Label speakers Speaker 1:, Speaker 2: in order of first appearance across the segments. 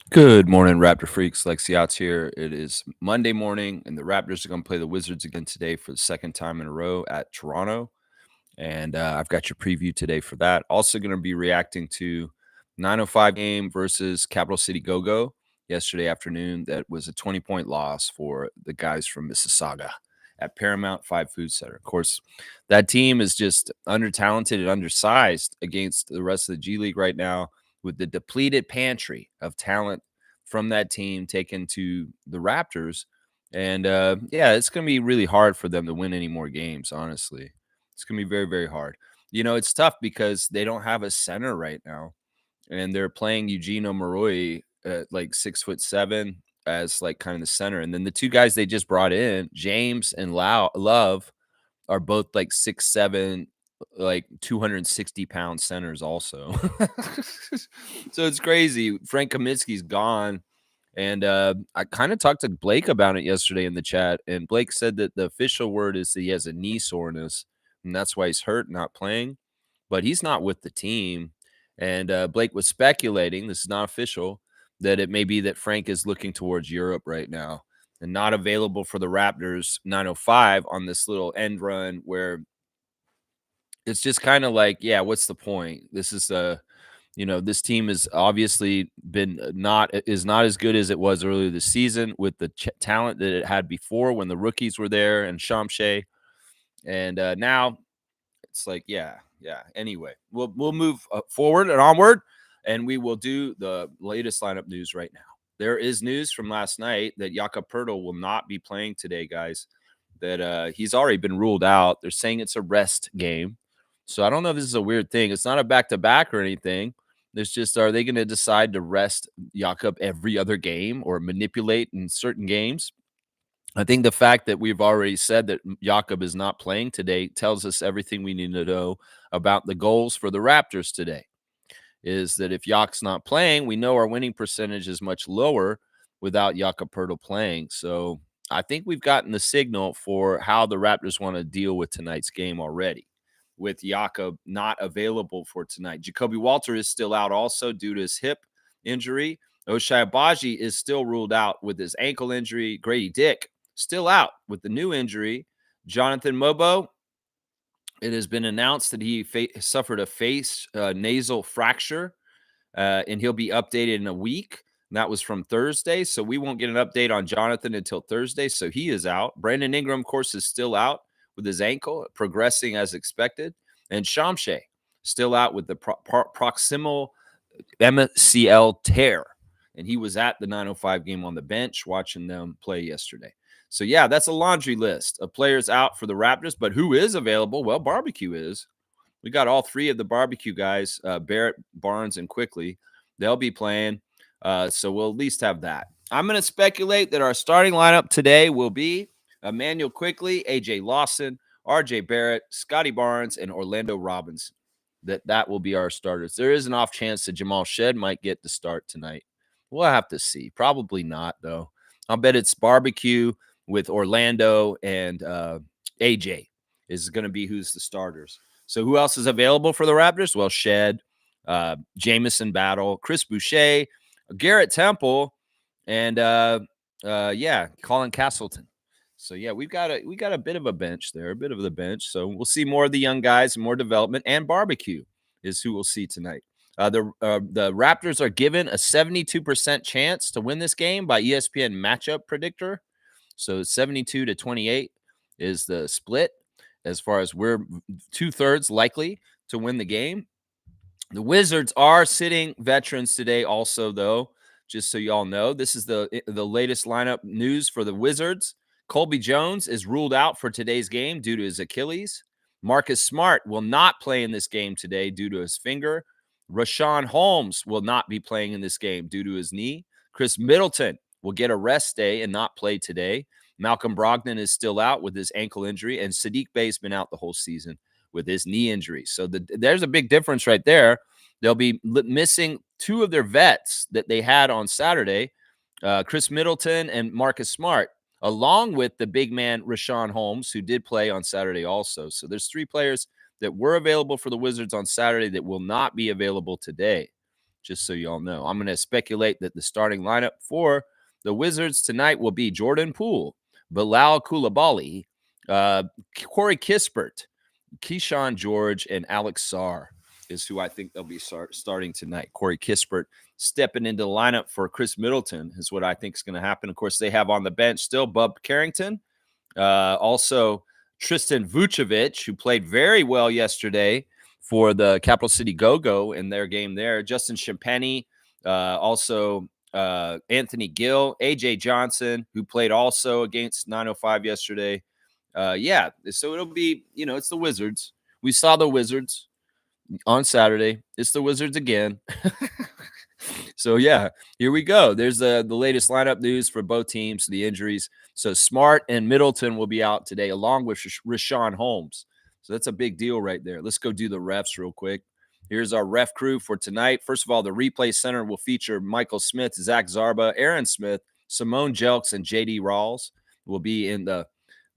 Speaker 1: Good morning, Raptor freaks. Lexi Outs here. It is Monday morning, and the Raptors are going to play the Wizards again today for the second time in a row at Toronto. And I've got your preview today for that. Also, going to be reacting to 9:05 game versus Capital City Go Go yesterday afternoon. That was a 20-point loss for the guys from Mississauga at Paramount 5 Food Center. Of course, that team is just under talented and undersized against the rest of the G League right now, with the depleted pantry of talent from that team taken to the Raptors. And yeah, it's going to be really hard for them to win any more games, honestly. It's going to be very, very hard. It's tough because they don't have a center right now, and they're playing Eugenio Moroi at like 6'7" as like kind of the center. And then the two guys they just brought in, James and Love, are both like 6'7", like 260-pound centers also. So it's crazy. Frank Kaminsky's gone. And I kind of talked to Blake about it yesterday in the chat, and Blake said that the official word is that he has a knee soreness, and that's why he's hurt, not playing. But he's not with the team. And Blake was speculating, this is not official, that it may be that Frank is looking towards Europe right now and not available for the Raptors 9:05 on this little end run where it's just kind of like, yeah, what's the point? This is this team has obviously been not as good as it was earlier this season with the talent that it had before when the rookies were there and Shamshay. And now it's like, yeah. Anyway, we'll move forward and onward, and we will do the latest lineup news right now. There is news from last night that Jakob Poeltl will not be playing today, guys. That he's already been ruled out. They're saying it's a rest game. So I don't know if this is a weird thing. It's not a back-to-back or anything. There's just, are they going to decide to rest Jakob every other game or manipulate in certain games? I think the fact that we've already said that Jakob is not playing today tells us everything we need to know about the goals for the Raptors today. Is that if Jakob's not playing, we know our winning percentage is much lower without Jakob Poeltl playing. So I think we've gotten the signal for how the Raptors want to deal with tonight's game already, with Jakob not available for tonight. Jacoby Walter is still out also due to his hip injury. Ochai Agbaji is still ruled out with his ankle injury. Grady Dick still out with the new injury. Jonathan Mobo, it has been announced that he suffered a face nasal fracture, and he'll be updated in a week. And that was from Thursday, so we won't get an update on Jonathan until Thursday, so he is out. Brandon Ingram, of course, is still out with his ankle, progressing as expected. And Shamshay still out with the proximal MCL tear. And he was at the 9:05 game on the bench watching them play yesterday. So, yeah, that's a laundry list of players out for the Raptors. But who is available? Well, Barbecue is. We got all three of the Barbecue guys, Barrett, Barnes, and Quickly. They'll be playing. So we'll at least have that. I'm going to speculate that our starting lineup today will be Emmanuel Quickly, AJ Lawson, RJ Barrett, Scotty Barnes, and Orlando Robinson. That will be our starters. There is an off chance that Jamal Shed might get the start tonight. We'll have to see. Probably not, though. I'll bet it's Barbecue with Orlando and AJ is going to be who's the starters. So who else is available for the Raptors? Well, Shed, Jamison Battle, Chris Boucher, Garrett Temple, and Colin Castleton. So yeah, we got a bit of a bench there, a bit of the bench. So we'll see more of the young guys, more development, and Barbecue is who we'll see tonight. The Raptors are given a 72% chance to win this game by ESPN Matchup Predictor. So 72-28 is the split as far as we're 2/3 likely to win the game. The Wizards are sitting veterans today also, though, just so y'all know. This is the latest lineup news for the Wizards. Colby Jones is ruled out for today's game due to his Achilles. Marcus Smart will not play in this game today due to his finger. Rashawn Holmes will not be playing in this game due to his knee. Chris Middleton will get a rest day and not play today. Malcolm Brogdon is still out with his ankle injury, and Sadiq Bey's been out the whole season with his knee injury. So there's a big difference right there. They'll be missing two of their vets that they had on Saturday, Chris Middleton and Marcus Smart, along with the big man Rashawn Holmes, who did play on Saturday also. So there's three players that were available for the Wizards on Saturday that will not be available today. just so y'all know. I'm going to speculate that the starting lineup for the Wizards tonight will be Jordan Poole, Bilal Coulibaly, Corey Kispert, Keyshawn George, and Alex Sarr is who I think they'll be starting tonight. Corey Kispert stepping into the lineup for Chris Middleton is what I think is going to happen. Of course, they have on the bench still Bub Carrington, also Tristan Vucevic, who played very well yesterday for the Capital City Go-Go in their game there. Justin Champagny, also Anthony Gill, AJ Johnson, who played also against 905 yesterday. Yeah, so it'll be, it's the Wizards. We saw the Wizards on Saturday. It's the Wizards again. So, yeah, here we go. There's the latest lineup news for both teams, the injuries. So, Smart and Middleton will be out today, along with Rashawn Holmes. So, that's a big deal right there. Let's go do the refs real quick. Here's our ref crew for tonight. First of all, the replay center will feature Michael Smith, Zach Zarba, Aaron Smith, Simone Jelks, and J.D. Rawls will be in the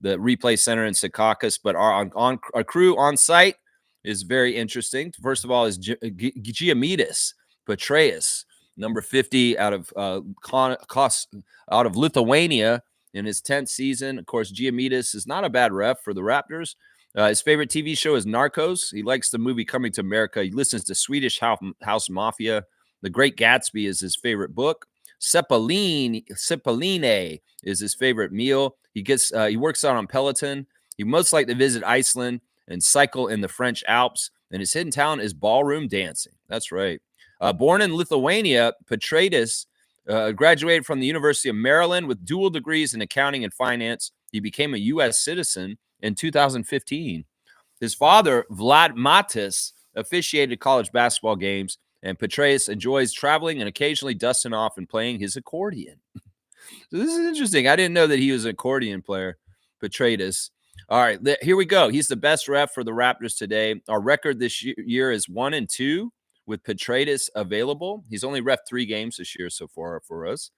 Speaker 1: replay center in Secaucus. But our crew on site is very interesting. First of all is Giamidis Petraeus, number 50 out of Lithuania in his 10th season. Of course, Giamidis is not a bad ref for the Raptors. His favorite TV show is Narcos. He likes the movie Coming to America. He listens to Swedish House Mafia. The Great Gatsby is his favorite book. Ceppaline is his favorite meal. He works out on Peloton. He most like to visit Iceland and cycle in the French Alps. And his hidden talent is ballroom dancing. That's right. Born in Lithuania, Petraeus graduated from the University of Maryland with dual degrees in accounting and finance. He became a U.S. citizen in 2015. His father, Vlad Matis, officiated college basketball games, and Petraeus enjoys traveling and occasionally dusting off and playing his accordion. So this is interesting. I didn't know that he was an accordion player, Petraeus. All right, here we go. He's the best ref for the Raptors today. Our record this year is 1-2 with Petraeus available. He's only ref 3 games this year so far for us.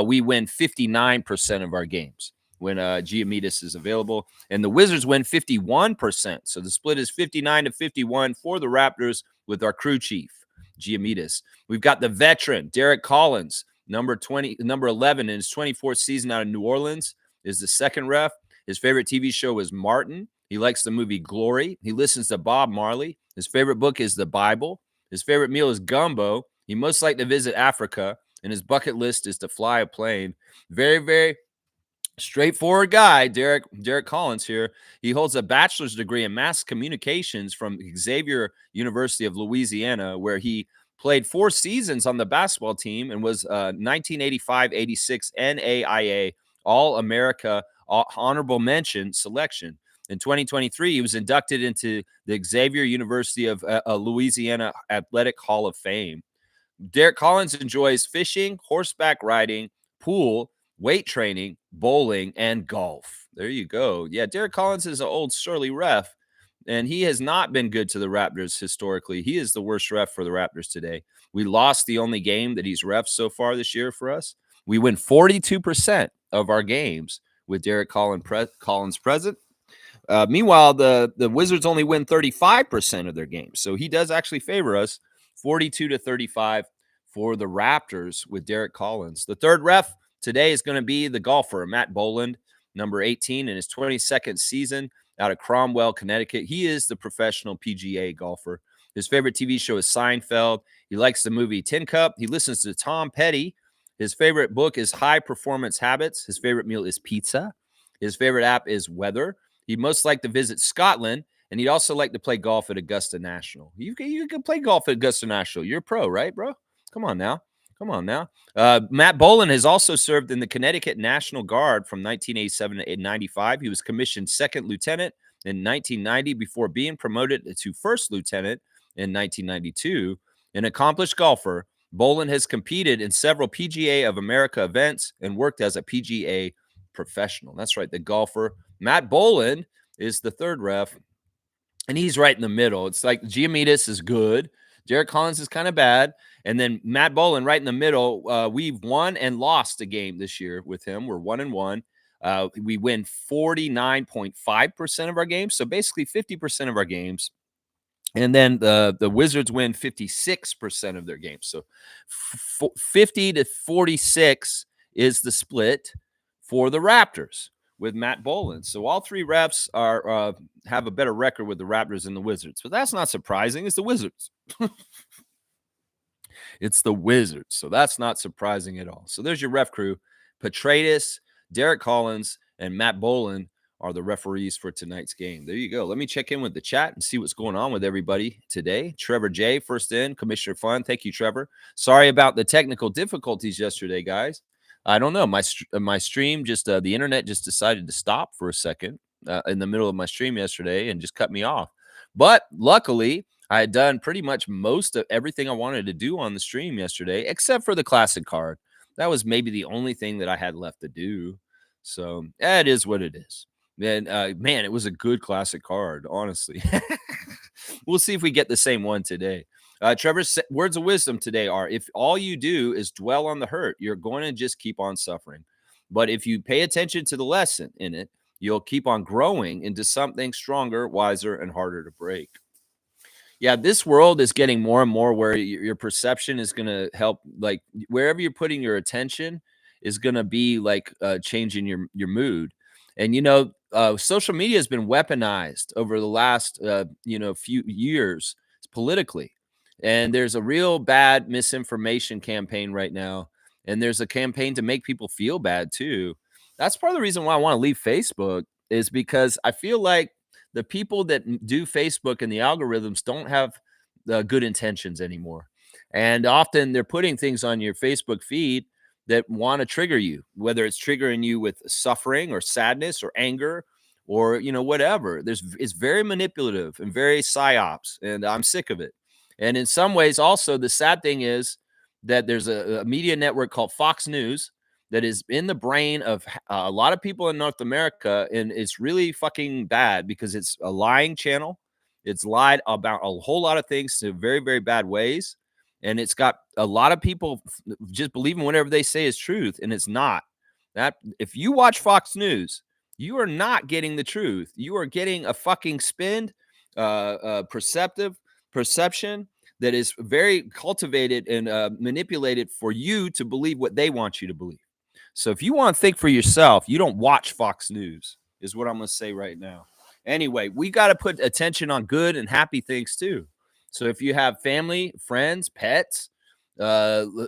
Speaker 1: We win 59% of our games when Giamidis is available, and the Wizards win 51%. So the split is 59-51 for the Raptors with our crew chief, Giamidis. We've got the veteran, Derek Collins, number 11 in his 24th season out of New Orleans, is the second ref. His favorite TV show is Martin. He likes the movie Glory. He listens to Bob Marley. His favorite book is the Bible. His favorite meal is gumbo. He most like to visit Africa, and his bucket list is to fly a plane. Very, very straightforward guy, Derek Collins here. He holds a bachelor's degree in mass communications from Xavier University of Louisiana, where he played 4 seasons on the basketball team and was 1985-86 NAIA All-America Honorable Mention selection. In 2023, he was inducted into the Xavier University of Louisiana Athletic Hall of Fame. Derek Collins enjoys fishing, horseback riding, pool, weight training, bowling, and golf. There you go. Yeah, Derek Collins is an old surly ref, and he has not been good to the Raptors historically. He is the worst ref for the Raptors today. We lost the only game that he's refed so far this year for us. We win 42% of our games with Derek Collins present. Meanwhile, the Wizards only win 35% of their games. So he does actually favor us 42-35 for the Raptors with Derek Collins. The third ref today is going to be the golfer, Matt Boland, number 18 in his 22nd season out of Cromwell, Connecticut. He is the professional PGA golfer. His favorite TV show is Seinfeld. He likes the movie Tin Cup. He listens to Tom Petty. His favorite book is High Performance Habits. His favorite meal is pizza. His favorite app is Weather. He'd most like to visit Scotland, and he'd also like to play golf at Augusta National. You can play golf at Augusta National. You're a pro, right, bro? Come on now. Matt Boland has also served in the Connecticut National Guard from 1987 to 95. He was commissioned second lieutenant in 1990 before being promoted to first lieutenant in 1992. An accomplished golfer, Boland has competed in several PGA of America events and worked as a PGA professional. That's right, the golfer. Matt Boland is the third ref, and he's right in the middle. It's like Giamidis is good. Derek Collins is kind of bad. And then Matt Boland right in the middle. We've won and lost a game this year with him. We're 1-1. We win 49.5% of our games. So basically 50% of our games And then the Wizards win 56% of their games. So 50 to 46 is the split for the Raptors with Matt Boland. So all three refs are have a better record with the Raptors than the Wizards. But that's not surprising. It's the Wizards. It's the Wizards. So that's not surprising at all. So there's your ref crew. Petraeus, Derek Collins, and Matt Boland are the referees for tonight's game. There you go. Let me check in with the chat and see what's going on with everybody today. Trevor J, first in, Commissioner Fun. Thank you, Trevor. Sorry about the technical difficulties yesterday, guys. I don't know. My stream just the internet just decided to stop for a second in the middle of my stream yesterday and just cut me off. But luckily, I had done pretty much most of everything I wanted to do on the stream yesterday, except for the classic card. That was maybe the only thing that I had left to do. So it is what it is. Man, man, it was a good classic card, honestly. We'll see if we get the same one today. Trevor's words of wisdom today are: if all you do is dwell on the hurt, you're going to just keep on suffering. But if you pay attention to the lesson in it, you'll keep on growing into something stronger, wiser, and harder to break. Yeah, this world is getting more and more where your perception is going to help, like wherever you're putting your attention is going to be like changing your mood. And social media has been weaponized over the last few years politically. And there's a real bad misinformation campaign right now, and there's a campaign to make people feel bad too. That's part of the reason why I want to leave Facebook, is because I feel like the people that do Facebook and the algorithms don't have good intentions anymore. And often they're putting things on your Facebook feed that want to trigger you, whether it's triggering you with suffering or sadness or anger or whatever. It's very manipulative and very psyops, and I'm sick of it. And in some ways, also the sad thing is that there's a media network called Fox News that is in the brain of a lot of people in North America, and it's really fucking bad because it's a lying channel. It's lied about a whole lot of things to very, very bad ways, and it's got a lot of people just believing whatever they say is truth, and it's not. That if you watch Fox News, you are not getting the truth. You are getting a fucking spin, perception that is very cultivated and manipulated for you to believe what they want you to believe. So if you want to think for yourself, you don't watch Fox News, is what I'm going to say right now. Anyway, we got to put attention on good and happy things too. So if you have family, friends, pets,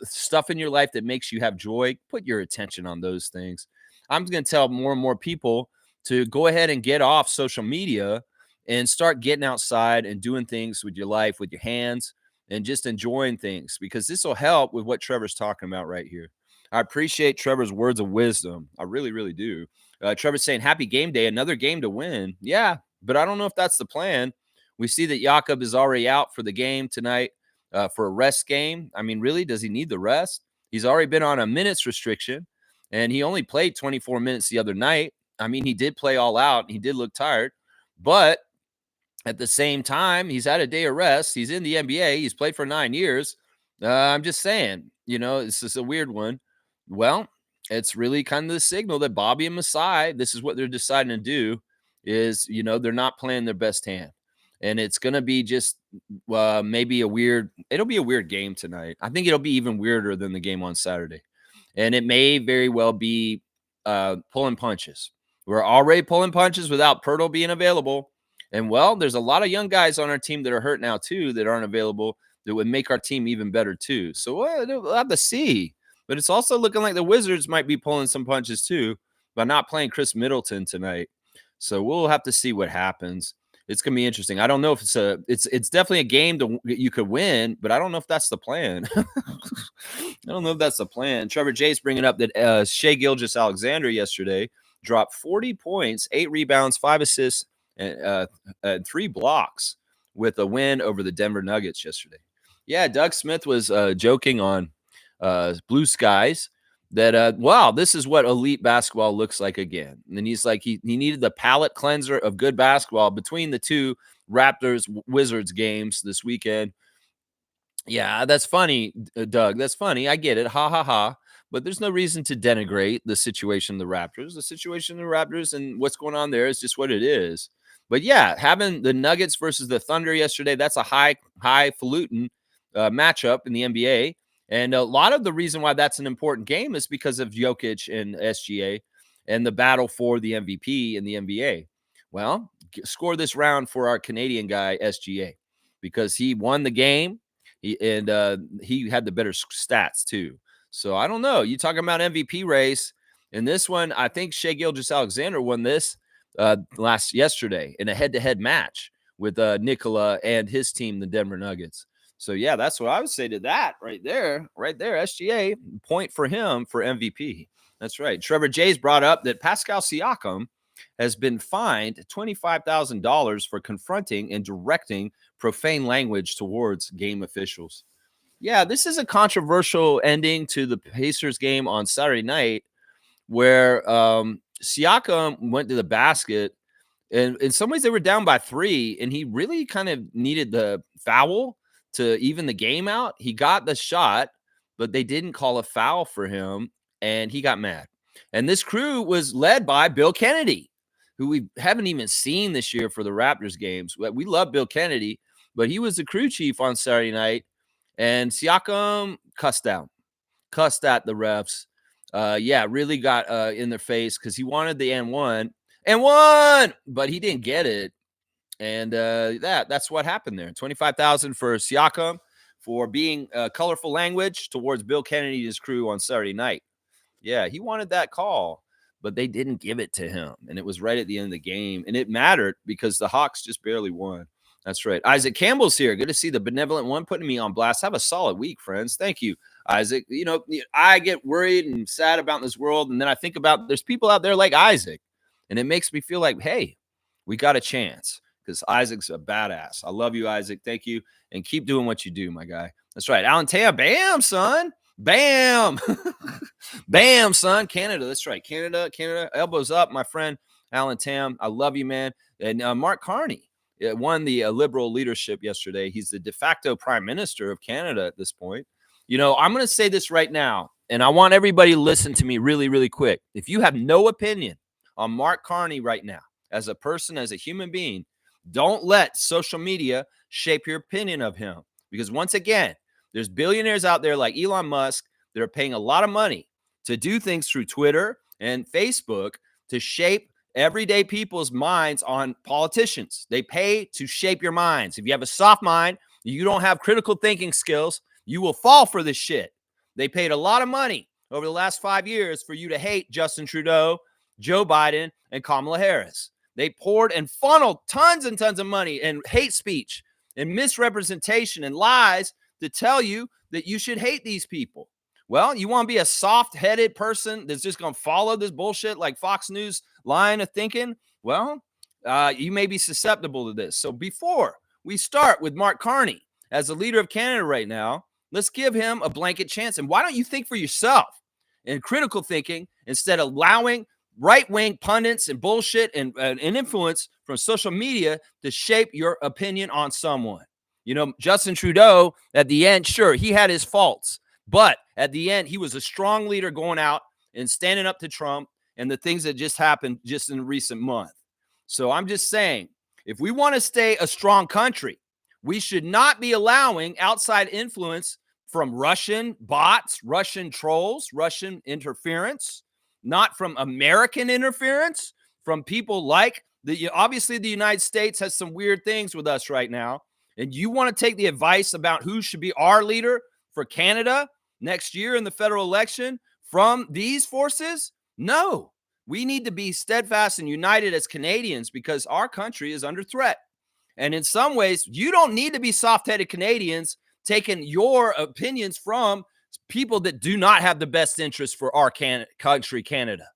Speaker 1: stuff in your life that makes you have joy, put your attention on those things. I'm going to tell more and more people to go ahead and get off social media and start getting outside and doing things with your life, with your hands, and just enjoying things, because this will help with what Trevor's talking about right here. I appreciate Trevor's words of wisdom. I really, really do. Trevor's saying, happy game day, another game to win. Yeah, but I don't know if that's the plan. We see that Jakob is already out for the game tonight for a rest game. I mean, really, does he need the rest? He's already been on a minutes restriction, and he only played 24 minutes the other night. I mean, he did play all out. And he did look tired, but at the same time, he's had a day of rest. He's in the NBA. He's played for 9 years. I'm just saying, this is a weird one. Well, it's really kind of the signal that Bobby and Masai, this is what they're deciding to do, is, they're not playing their best hand. And it's going to be just maybe it'll be a weird game tonight. I think it'll be even weirder than the game on Saturday. And it may very well be pulling punches. We're already pulling punches without Pirtle being available. And well, there's a lot of young guys on our team that are hurt now too, that aren't available, that would make our team even better too. So we'll have to see. But it's also looking like the Wizards might be pulling some punches too by not playing Chris Middleton tonight. So we'll have to see what happens. It's gonna be interesting. I don't know if it's definitely a game you could win, but I don't know if that's the plan. I don't know if that's the plan. Trevor J's bringing up that Shai Gilgeous-Alexander yesterday dropped 40 points, 8 rebounds, 5 assists, and 3 blocks with a win over the Denver Nuggets yesterday. Yeah, Doug Smith was joking on Blue Skies that wow, this is what elite basketball looks like again. And he's like, he needed the palate cleanser of good basketball between the two Raptors Wizards games this weekend. Yeah, that's funny, Doug. That's funny. I get it. Ha ha ha. But there's no reason to denigrate the situation of the Raptors. The situation of the Raptors and what's going on there is just what it is. But yeah, having the Nuggets versus the Thunder yesterday, that's a highfalutin matchup in the NBA. And a lot of the reason why that's an important game is because of Jokic and SGA and the battle for the MVP in the NBA. Well, score this round for our Canadian guy, SGA, because he won the game. He had the better stats too. So I don't know. You talking about MVP race. In this one, I think Shea Gilgeous-Alexander won this yesterday in a head-to-head match with Nikola and his team, the Denver Nuggets. So yeah, that's what I would say to that right there. SGA point for him for MVP. That's right. Trevor Jay's brought up that Pascal Siakam has been fined $25,000 for confronting and directing profane language towards game officials. Yeah, this is a controversial ending to the Pacers game on Saturday night where Siakam went to the basket, and in some ways they were down by 3, and he really kind of needed the foul to even the game out. He got the shot, but they didn't call a foul for him, and he got mad. And this crew was led by Bill Kennedy, who we haven't even seen this year for the Raptors games. We love Bill Kennedy, but he was the crew chief on Saturday night, and Siakam cussed at the refs. Really got in their face because he wanted the and one, but he didn't get it. And that's what happened there. 25,000 for Siakam for being colorful language towards Bill Kennedy and his crew on Saturday night. Yeah, he wanted that call, but they didn't give it to him. And it was right at the end of the game. And it mattered because the Hawks just barely won. That's right. Isaac Campbell's here. Good to see the benevolent one putting me on blast. Have a solid week, friends. Thank you, Isaac. You know, I get worried and sad about this world. And then I think about there's people out there like Isaac. And it makes me feel like, hey, we got a chance because Isaac's a badass. I love you, Isaac. Thank you. And keep doing what you do, my guy. That's right. Alan Tam, bam, son. Bam. Bam, son. Canada. That's right. Canada. Elbows up, my friend Alan Tam. I love you, man. And Mark Carney won the liberal leadership yesterday. He's the de facto prime minister of Canada at this point. You know, I'm going to say this right now, and I want everybody to listen to me really, really quick. If you have no opinion on Mark Carney right now, as a person, as a human being, don't let social media shape your opinion of him. Because once again, there's billionaires out there like Elon Musk that are paying a lot of money to do things through Twitter and Facebook to shape everyday people's minds on politicians. They pay to shape your minds. If you have a soft mind, you don't have critical thinking skills, you will fall for this shit. They paid a lot of money over the last 5 years for you to hate Justin Trudeau, Joe Biden, and Kamala Harris. They poured and funneled tons and tons of money and hate speech and misrepresentation and lies to tell you that you should hate these people. Well, you want to be a soft-headed person that's just going to follow this bullshit like Fox News line of thinking? Well, you may be susceptible to this. So before we start with Mark Carney as the leader of Canada right now, let's give him a blanket chance. And why don't you think for yourself and critical thinking instead of allowing right-wing pundits and bullshit and influence from social media to shape your opinion on someone? You know, Justin Trudeau, at the end, sure, he had his faults. But at the end, he was a strong leader going out and standing up to Trump and the things that just happened just in the recent month. So I'm just saying, if we want to stay a strong country, we should not be allowing outside influence from Russian bots, Russian trolls, Russian interference, not from American interference, from people like obviously the United States has some weird things with us right now. And you want to take the advice about who should be our leader for Canada next year in the federal election from these forces? No, we need to be steadfast and united as Canadians because our country is under threat. And in some ways, you don't need to be soft-headed Canadians taking your opinions from people that do not have the best interest for our country, Canada.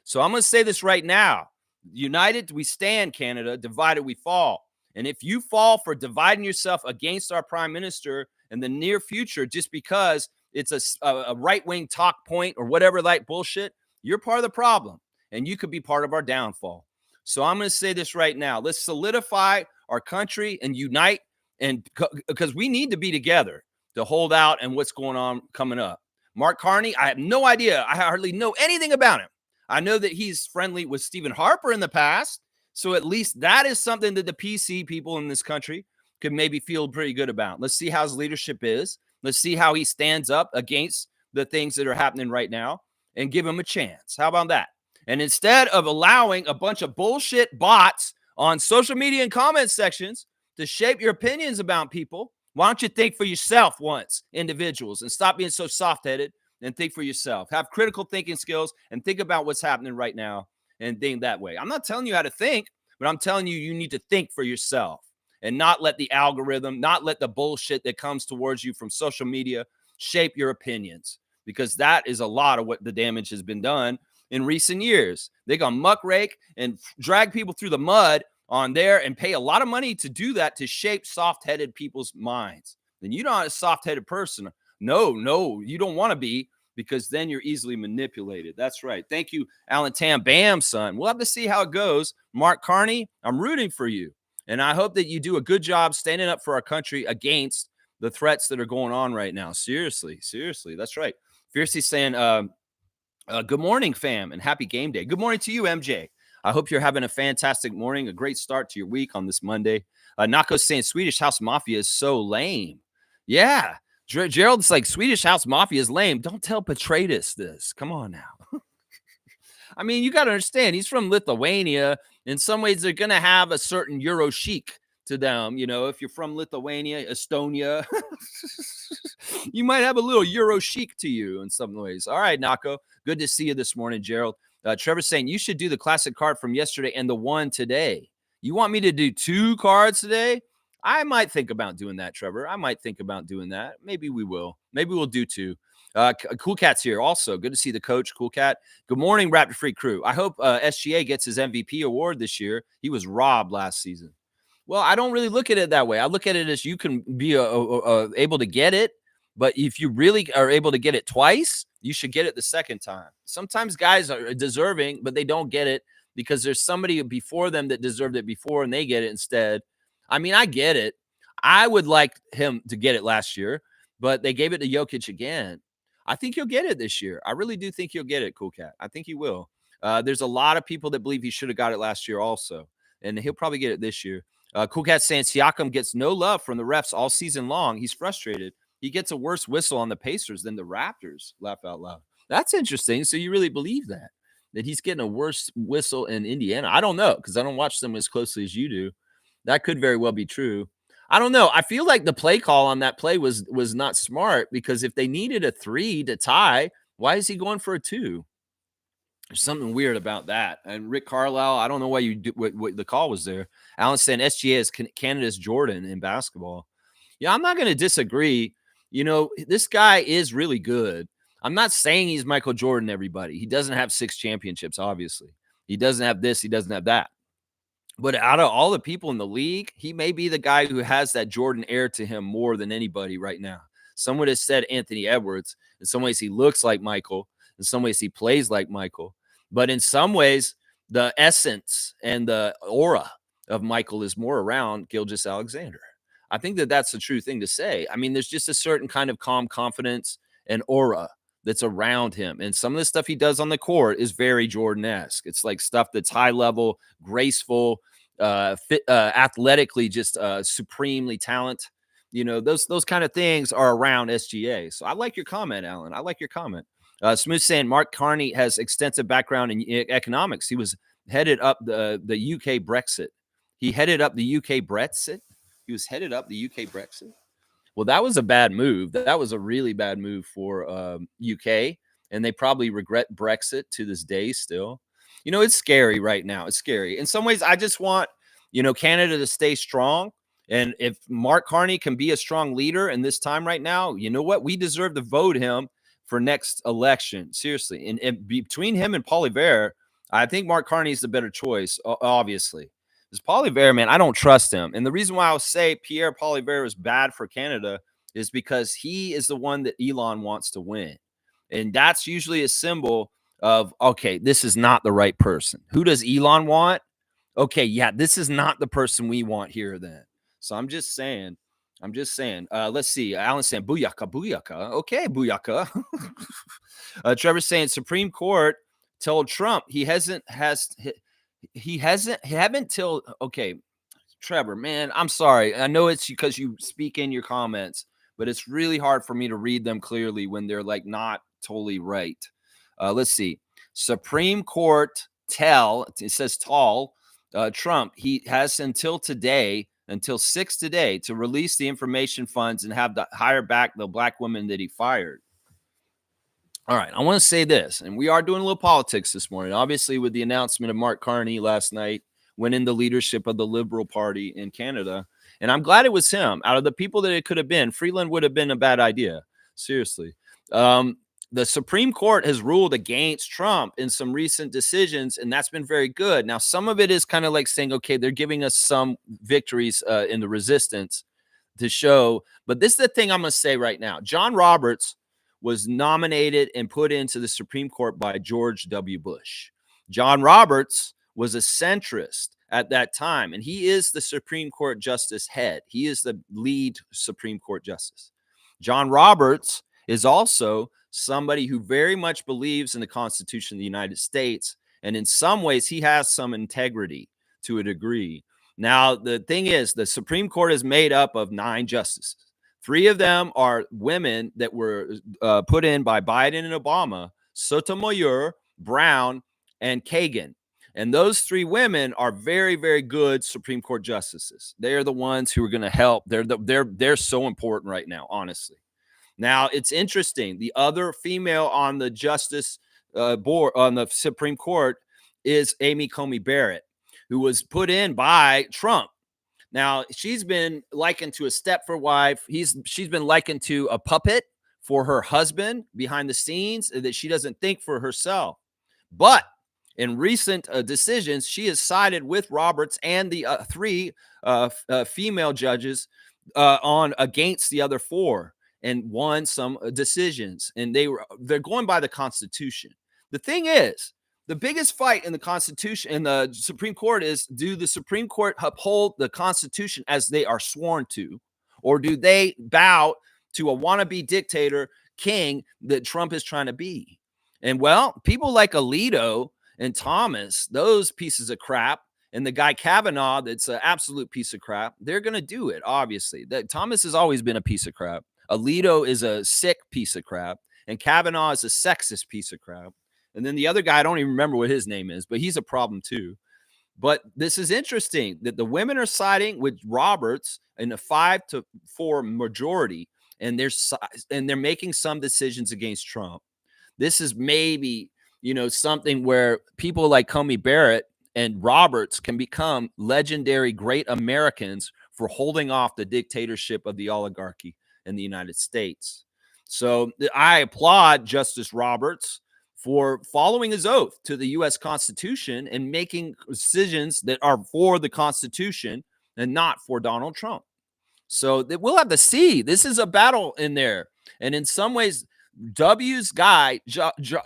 Speaker 1: So I'm going to say this right now. United we stand, Canada. Divided we fall. And if you fall for dividing yourself against our prime minister in the near future just because it's a right-wing talk point or whatever like bullshit, you're part of the problem. And you could be part of our downfall. So I'm going to say this right now. Let's solidify our country and unite, and because we need to be together to hold out and what's going on coming up. Mark Carney, I have no idea. I hardly know anything about him. I know that he's friendly with Stephen Harper in the past. So at least that is something that the PC people in this country could maybe feel pretty good about. Let's see how his leadership is. Let's see how he stands up against the things that are happening right now and give him a chance. How about that? And instead of allowing a bunch of bullshit bots on social media and comment sections to shape your opinions about people, why don't you think for yourself once, individuals, and stop being so soft headed and think for yourself? Have critical thinking skills and think about what's happening right now and think that way. I'm not telling you how to think, but I'm telling you, you need to think for yourself and not let the algorithm, not let the bullshit that comes towards you from social media shape your opinions, because that is a lot of what the damage has been done in recent years. They're going to muckrake and drag people through the mud on there and pay a lot of money to do that, to shape soft-headed people's minds. And you're not a soft-headed person. No, you don't want to be, because then you're easily manipulated. That's right. Thank you, Alan Tam. Bam, son. We'll have to see how it goes. Mark Carney, I'm rooting for you. And I hope that you do a good job standing up for our country against the threats that are going on right now. Seriously. That's right. Fiercely saying, good morning, fam, and happy game day. Good morning to you, MJ. I hope you're having a fantastic morning, a great start to your week on this Monday. Nako's saying Swedish House Mafia is so lame. Yeah. Gerald's like, Swedish House Mafia is lame. Don't tell Petratus this. Come on now. I mean, you got to understand, he's from Lithuania. In some ways, they're going to have a certain Euro chic to them. You know, if you're from Lithuania, Estonia, you might have a little Euro chic to you in some ways. All right, Nako. Good to see you this morning, Gerald. Trevor's saying you should do the classic card from yesterday and the one today. You want me to do 2 cards today? I might think about doing that, Trevor. I might think about doing that. Maybe we will. Maybe we'll do 2. Cool Cat's here also. Good to see the coach, Cool Cat. Good morning, Raptor Free crew. I hope SGA gets his MVP award this year. He was robbed last season. Well, I don't really look at it that way. I look at it as you can be able to get it, but if you really are able to get it twice, you should get it the second time. Sometimes guys are deserving, but they don't get it because there's somebody before them that deserved it before and they get it instead. I mean, I get it. I would like him to get it last year, but they gave it to Jokic again. I think he'll get it this year. I really do think he'll get it, Cool Cat. I think he will. There's a lot of people that believe he should have got it last year also, and he'll probably get it this year. Cool Cat saying Siakam gets no love from the refs all season long. He's frustrated. He gets a worse whistle on the Pacers than the Raptors. Laugh out loud. That's interesting. So you really believe that he's getting a worse whistle in Indiana? I don't know, because I don't watch them as closely as you do. That could very well be true. I don't know. I feel like the play call on that play was not smart, because if they needed a 3 to tie, why is he going for a 2? There's something weird about that. And Rick Carlisle, I don't know why you do what the call was there. Alan saying SGA is Canada's Jordan in basketball. Yeah, I'm not going to disagree. You know, this guy is really good. I'm not saying he's Michael Jordan, everybody. He doesn't have 6 championships, obviously. He doesn't have this. He doesn't have that. But out of all the people in the league, he may be the guy who has that Jordan air to him more than anybody right now. Someone has said Anthony Edwards. In some ways, he looks like Michael. In some ways, he plays like Michael. But in some ways, the essence and the aura of Michael is more around Gilgeous-Alexander. I think that that's the true thing to say. I mean, there's just a certain kind of calm confidence and aura that's around him. And some of the stuff he does on the court is very Jordan-esque. It's like stuff that's high level, graceful, athletically just supremely talent. You know, those kind of things are around SGA. So I like your comment, Alan. I like your comment. Smooth saying Mark Carney has extensive background in economics. He was headed up the UK Brexit. He headed up the UK Brexit. He was headed up the UK Brexit. Well, that was a bad move. That was a really bad move for UK, and they probably regret Brexit to this day still. You know, it's scary right now. It's scary. In some ways, I just want, you know, Canada to stay strong. And if Mark Carney can be a strong leader in this time right now, you know what? We deserve to vote him for next election. Seriously. And between him and Poilievre, I think Mark Carney is the better choice, obviously. Because Poilievre, man, I don't trust him. And the reason why I'll say Pierre Poilievre is bad for Canada is because he is the one that Elon wants to win. And that's usually a symbol of, okay, this is not the right person. Who does Elon want? Okay, yeah, this is not the person we want here then. So I'm just saying. Let's see. Alan's saying, booyaka, booyaka. Okay, booyaka. Trevor's saying Supreme Court told Trump he He hasn't he haven't till okay, Trevor, man, I'm sorry. I know it's because you speak in your comments, but it's really hard for me to read them clearly when they're like not totally right. Let's see. Supreme Court tell, it says tall, Trump, he has until today, until 6 today, to release the information funds and have the hire back the black women that he fired. All right, I want to say this, and we are doing a little politics this morning. Obviously, with the announcement of Mark Carney last night, winning the leadership of the Liberal Party in Canada, and I'm glad it was him. Out of the people that it could have been, Freeland would have been a bad idea. Seriously, the Supreme Court has ruled against Trump in some recent decisions, and that's been very good. Now, some of it is kind of like saying, okay, they're giving us some victories in the resistance to show. But this is the thing I'm going to say right now. John Roberts was nominated and put into the Supreme Court by George W. Bush. John Roberts was a centrist at that time, and he is the Supreme Court justice head. He is the lead Supreme Court justice. John Roberts is also somebody who very much believes in the Constitution of the United States, and in some ways, he has some integrity to a degree. Now, the thing is, the Supreme Court is made up of 9 justices. 3 of them are women that were put in by Biden and Obama: Sotomayor, Brown, and Kagan. And those 3 women are very, very good Supreme Court justices. They are the ones who are going to help. They're so important right now, honestly. Now, it's interesting. The other female on the justice board on the Supreme Court is Amy Coney Barrett, who was put in by Trump. Now, she's been likened to a Stepford wife. She's been likened to a puppet for her husband behind the scenes, that she doesn't think for herself. But in recent decisions, she has sided with Roberts and the 3 female judges on against the other 4, and won some decisions. And they're going by the Constitution. The thing is, the biggest fight in the Constitution in the Supreme Court is, do the Supreme Court uphold the Constitution as they are sworn to, or do they bow to a wannabe dictator king that Trump is trying to be? And well, people like Alito and Thomas, those pieces of crap, and the guy Kavanaugh, that's an absolute piece of crap, they're going to do it, obviously. Thomas has always been a piece of crap. Alito is a sick piece of crap, and Kavanaugh is a sexist piece of crap. And then the other guy, I don't even remember what his name is, but he's a problem too. But this is interesting that the women are siding with Roberts in a 5-4 majority, and they're making some decisions against Trump. This is maybe, something where people like Coney Barrett and Roberts can become legendary great Americans for holding off the dictatorship of the oligarchy in the United States. So I applaud Justice Roberts for following his oath to the U.S. Constitution and making decisions that are for the Constitution and not for Donald Trump. So we'll have to see. This is a battle in there. And in some ways, W's guy,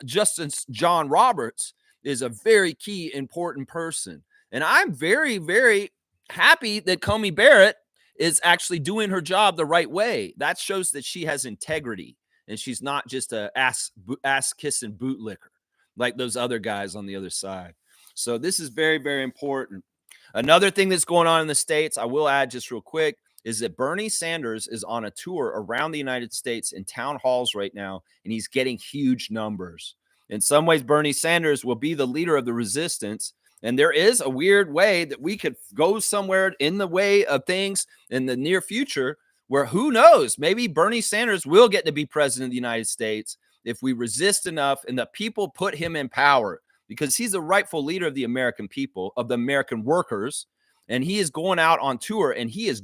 Speaker 1: Justice John Roberts, is a very key, important person. And I'm very, very happy that Coney Barrett is actually doing her job the right way. That shows that she has integrity, and she's not just a ass kissing bootlicker like those other guys on the other side. So this is very, very important. Another thing that's going on in the States, I will add just real quick, is that Bernie Sanders is on a tour around the United States in town halls right now, and he's getting huge numbers. In some ways, Bernie Sanders will be the leader of the resistance. And there is a weird way that we could go somewhere in the way of things in the near future where, who knows, maybe Bernie Sanders will get to be president of the United States if we resist enough and the people put him in power, because he's the rightful leader of the American people, of the American workers. And he is going out on tour, and he is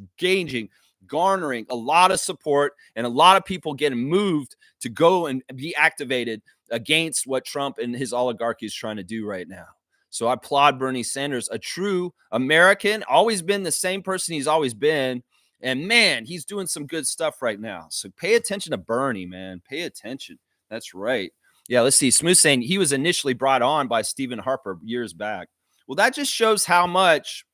Speaker 1: garnering a lot of support, and a lot of people getting moved to go and be activated against what Trump and his oligarchy is trying to do right now. So I applaud Bernie Sanders, a true American, always been the same person he's always been. And man, he's doing some good stuff right now. So pay attention to Bernie, man. Pay attention. That's right. Yeah, let's see. Smooth saying he was initially brought on by Stephen Harper years back. Well, that just shows how much,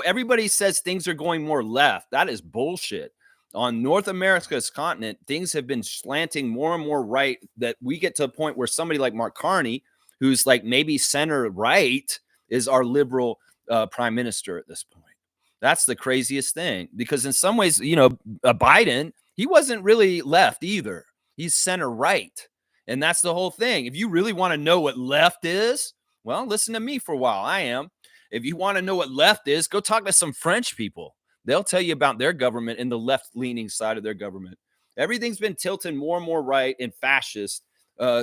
Speaker 1: everybody says things are going more left. That is bullshit. On North America's continent, things have been slanting more and more right, that we get to a point where somebody like Mark Carney, who's like maybe center right, is our liberal prime minister at this point. That's the craziest thing, because in some ways, Biden, he wasn't really left either. He's center right. And that's the whole thing. If you really want to know what left is, well, listen to me for a while. I am. If you want to know what left is, go talk to some French people. They'll tell you about their government and the left leaning side of their government. Everything's been tilting more and more right and fascist,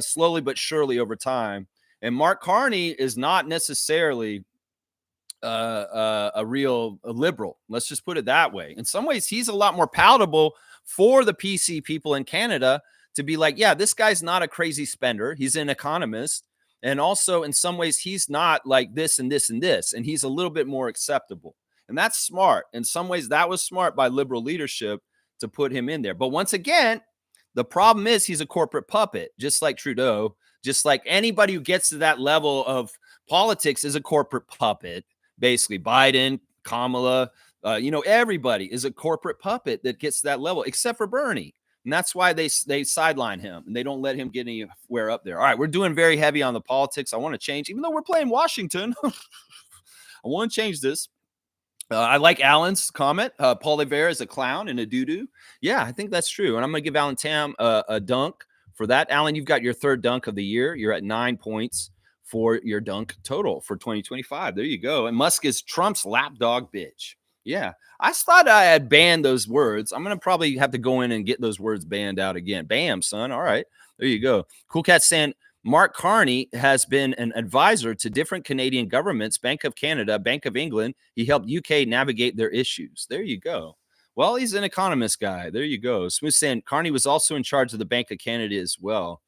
Speaker 1: slowly but surely over time. And Mark Carney is not necessarily a real liberal. Let's just put it that way. In some ways, he's a lot more palatable for the PC people in Canada to be like, yeah, this guy's not a crazy spender. He's an economist. And also, in some ways, he's not like this and this and this. And he's a little bit more acceptable. And that's smart. In some ways, that was smart by liberal leadership to put him in there. But once again, the problem is he's a corporate puppet, just like Trudeau, just like anybody who gets to that level of politics is a corporate puppet. Basically, Biden, Kamala, everybody is a corporate puppet that gets to that level, except for Bernie. And that's why they sideline him and they don't let him get anywhere up there. All right, we're doing very heavy on the politics. I want to change, even though we're playing Washington. I want to change this. I like Alan's comment. Paul Revere is a clown and a doo-doo. Yeah, I think that's true. And I'm going to give Alan Tam a dunk for that. Alan, you've got your third dunk of the year. You're at 9 points for your dunk total for 2025. There you go. And Musk is Trump's lapdog bitch. Yeah, I thought I had banned those words. I'm going to probably have to go in and get those words banned out again. Bam, son. All right. There you go. Cool Cat saying, Mark Carney has been an advisor to different Canadian governments, Bank of Canada, Bank of England. He helped UK navigate their issues. There you go. Well, he's an economist guy. There you go. Smooth saying Carney was also in charge of the Bank of Canada as well.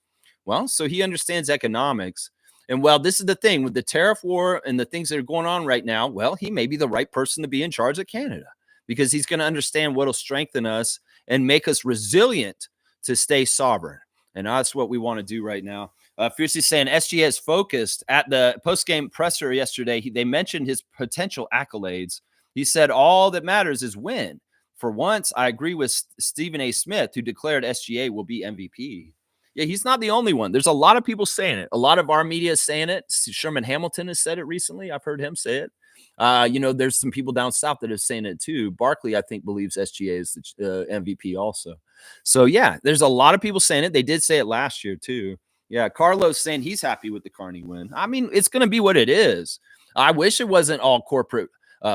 Speaker 1: Well, so he understands economics. And well, this is the thing with the tariff war and the things that are going on right now. Well, he may be the right person to be in charge of Canada because he's going to understand what will strengthen us and make us resilient to stay sovereign. And that's what we want to do right now. Fiercely saying SGA is focused at the post-game presser yesterday. They mentioned his potential accolades. He said, all that matters is win. For once, I agree with Stephen A. Smith, who declared SGA will be MVP. Yeah, he's not the only one. There's a lot of people saying it. A lot of our media is saying it. Sherman Hamilton has said it recently. I've heard him say it. There's some people down south that have saying it too. Barkley, I think, believes SGA is the MVP also. So, yeah, there's a lot of people saying it. They did say it last year too. Yeah, Carlos saying he's happy with the Carney win. I mean, it's going to be what it is. I wish it wasn't all corporate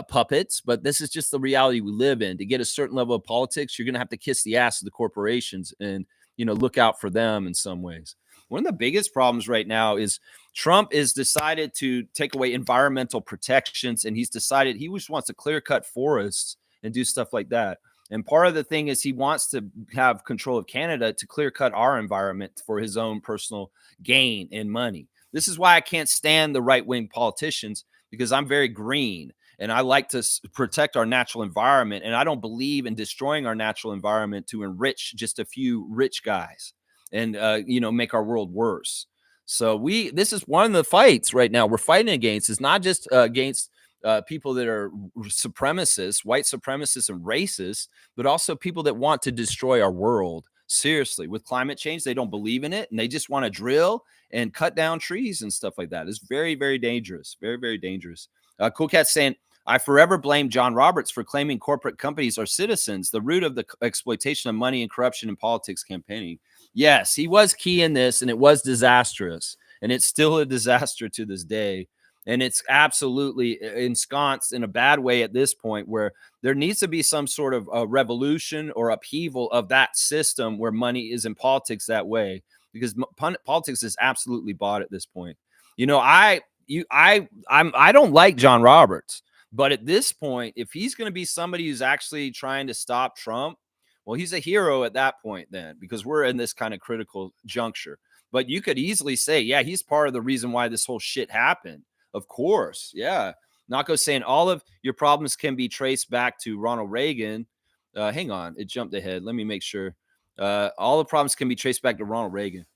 Speaker 1: puppets, but this is just the reality we live in. To get a certain level of politics, you're going to have to kiss the ass of the corporations and look out for them in some ways. One of the biggest problems right now is Trump is decided to take away environmental protections, and he's decided he just wants to clear cut forests and do stuff like that. And part of the thing is he wants to have control of Canada to clear cut our environment for his own personal gain and money. This is why I can't stand the right-wing politicians, because I'm very green and I like to protect our natural environment. And I don't believe in destroying our natural environment to enrich just a few rich guys and, make our world worse. So this is one of the fights right now we're fighting against. Is not just against people that are supremacists, white supremacists and racists, but also people that want to destroy our world. Seriously, with climate change, they don't believe in it and they just want to drill and cut down trees and stuff like that. It's very, very dangerous. Very, very dangerous. Cool Cat's saying, I forever blame John Roberts for claiming corporate companies are citizens, the root of the exploitation of money and corruption in politics campaigning. Yes, he was key in this, and it was disastrous, and it's still a disaster to this day. And it's absolutely ensconced in a bad way at this point, where there needs to be some sort of a revolution or upheaval of that system where money is in politics that way, because politics is absolutely bought at this point. I don't like John Roberts. But at this point, if he's going to be somebody who's actually trying to stop Trump, well, he's a hero at that point then, because we're in this kind of critical juncture. But you could easily say, yeah, he's part of the reason why this whole shit happened. Of course. Yeah. Nako saying all of your problems can be traced back to Ronald Reagan. Hang on. It jumped ahead. Let me make sure. All the problems can be traced back to Ronald Reagan.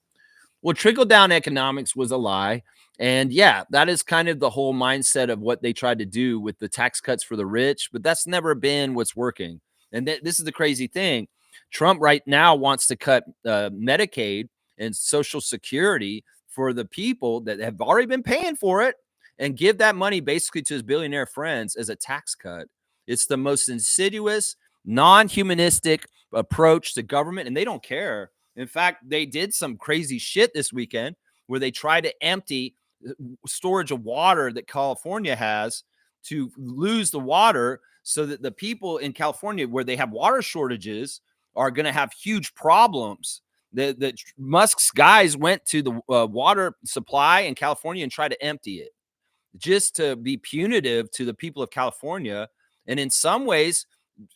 Speaker 1: Well, trickle-down economics was a lie. And yeah, that is kind of the whole mindset of what they tried to do with the tax cuts for the rich, but that's never been what's working. And this is the crazy thing. Trump right now wants to cut Medicaid and Social Security for the people that have already been paying for it. and give that money basically to his billionaire friends as a tax cut. It's the most insidious, non-humanistic approach to government, and they don't care. In fact, they did some crazy shit this weekend where they tried to empty storage of water that California has to lose the water so that the people in California where they have water shortages are going to have huge problems. The Musk's guys went to the water supply in California and tried to empty it just to be punitive to the people of California. And in some ways,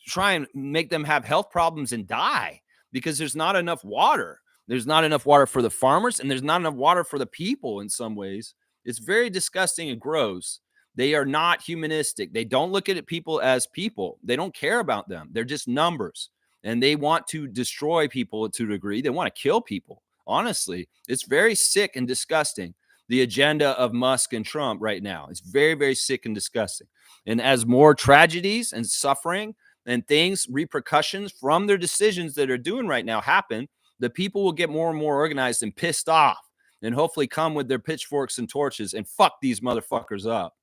Speaker 1: try and make them have health problems and die because there's not enough water. There's not enough water for the farmers and there's not enough water for the people in some ways. It's very disgusting and gross. They are not humanistic. They don't look at people as people. They don't care about them. They're just numbers. And they want to destroy people to a degree. They want to kill people. Honestly, it's very sick and disgusting. The agenda of Musk and Trump right now. It's very, very sick and disgusting. And as more tragedies and suffering and things, repercussions from their decisions that are doing right now happen, the people will get more and more organized and pissed off and hopefully come with their pitchforks and torches and fuck these motherfuckers up.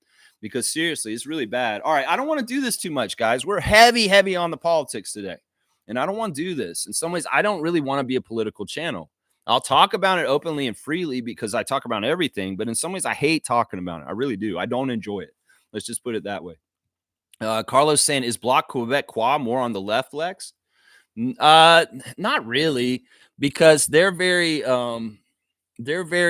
Speaker 1: Because seriously, it's really bad. All right, I don't want to do this too much, guys. We're heavy on the politics today. And I don't want to do this. In some ways, I don't really want to be a political channel. I'll talk about it openly and freely because I talk about everything. But in some ways, I hate talking about it. I really do. I don't enjoy it. Let's just put it that way. Carlos saying, is Bloc Quebecois more on the left, Lex? Not really, because they're very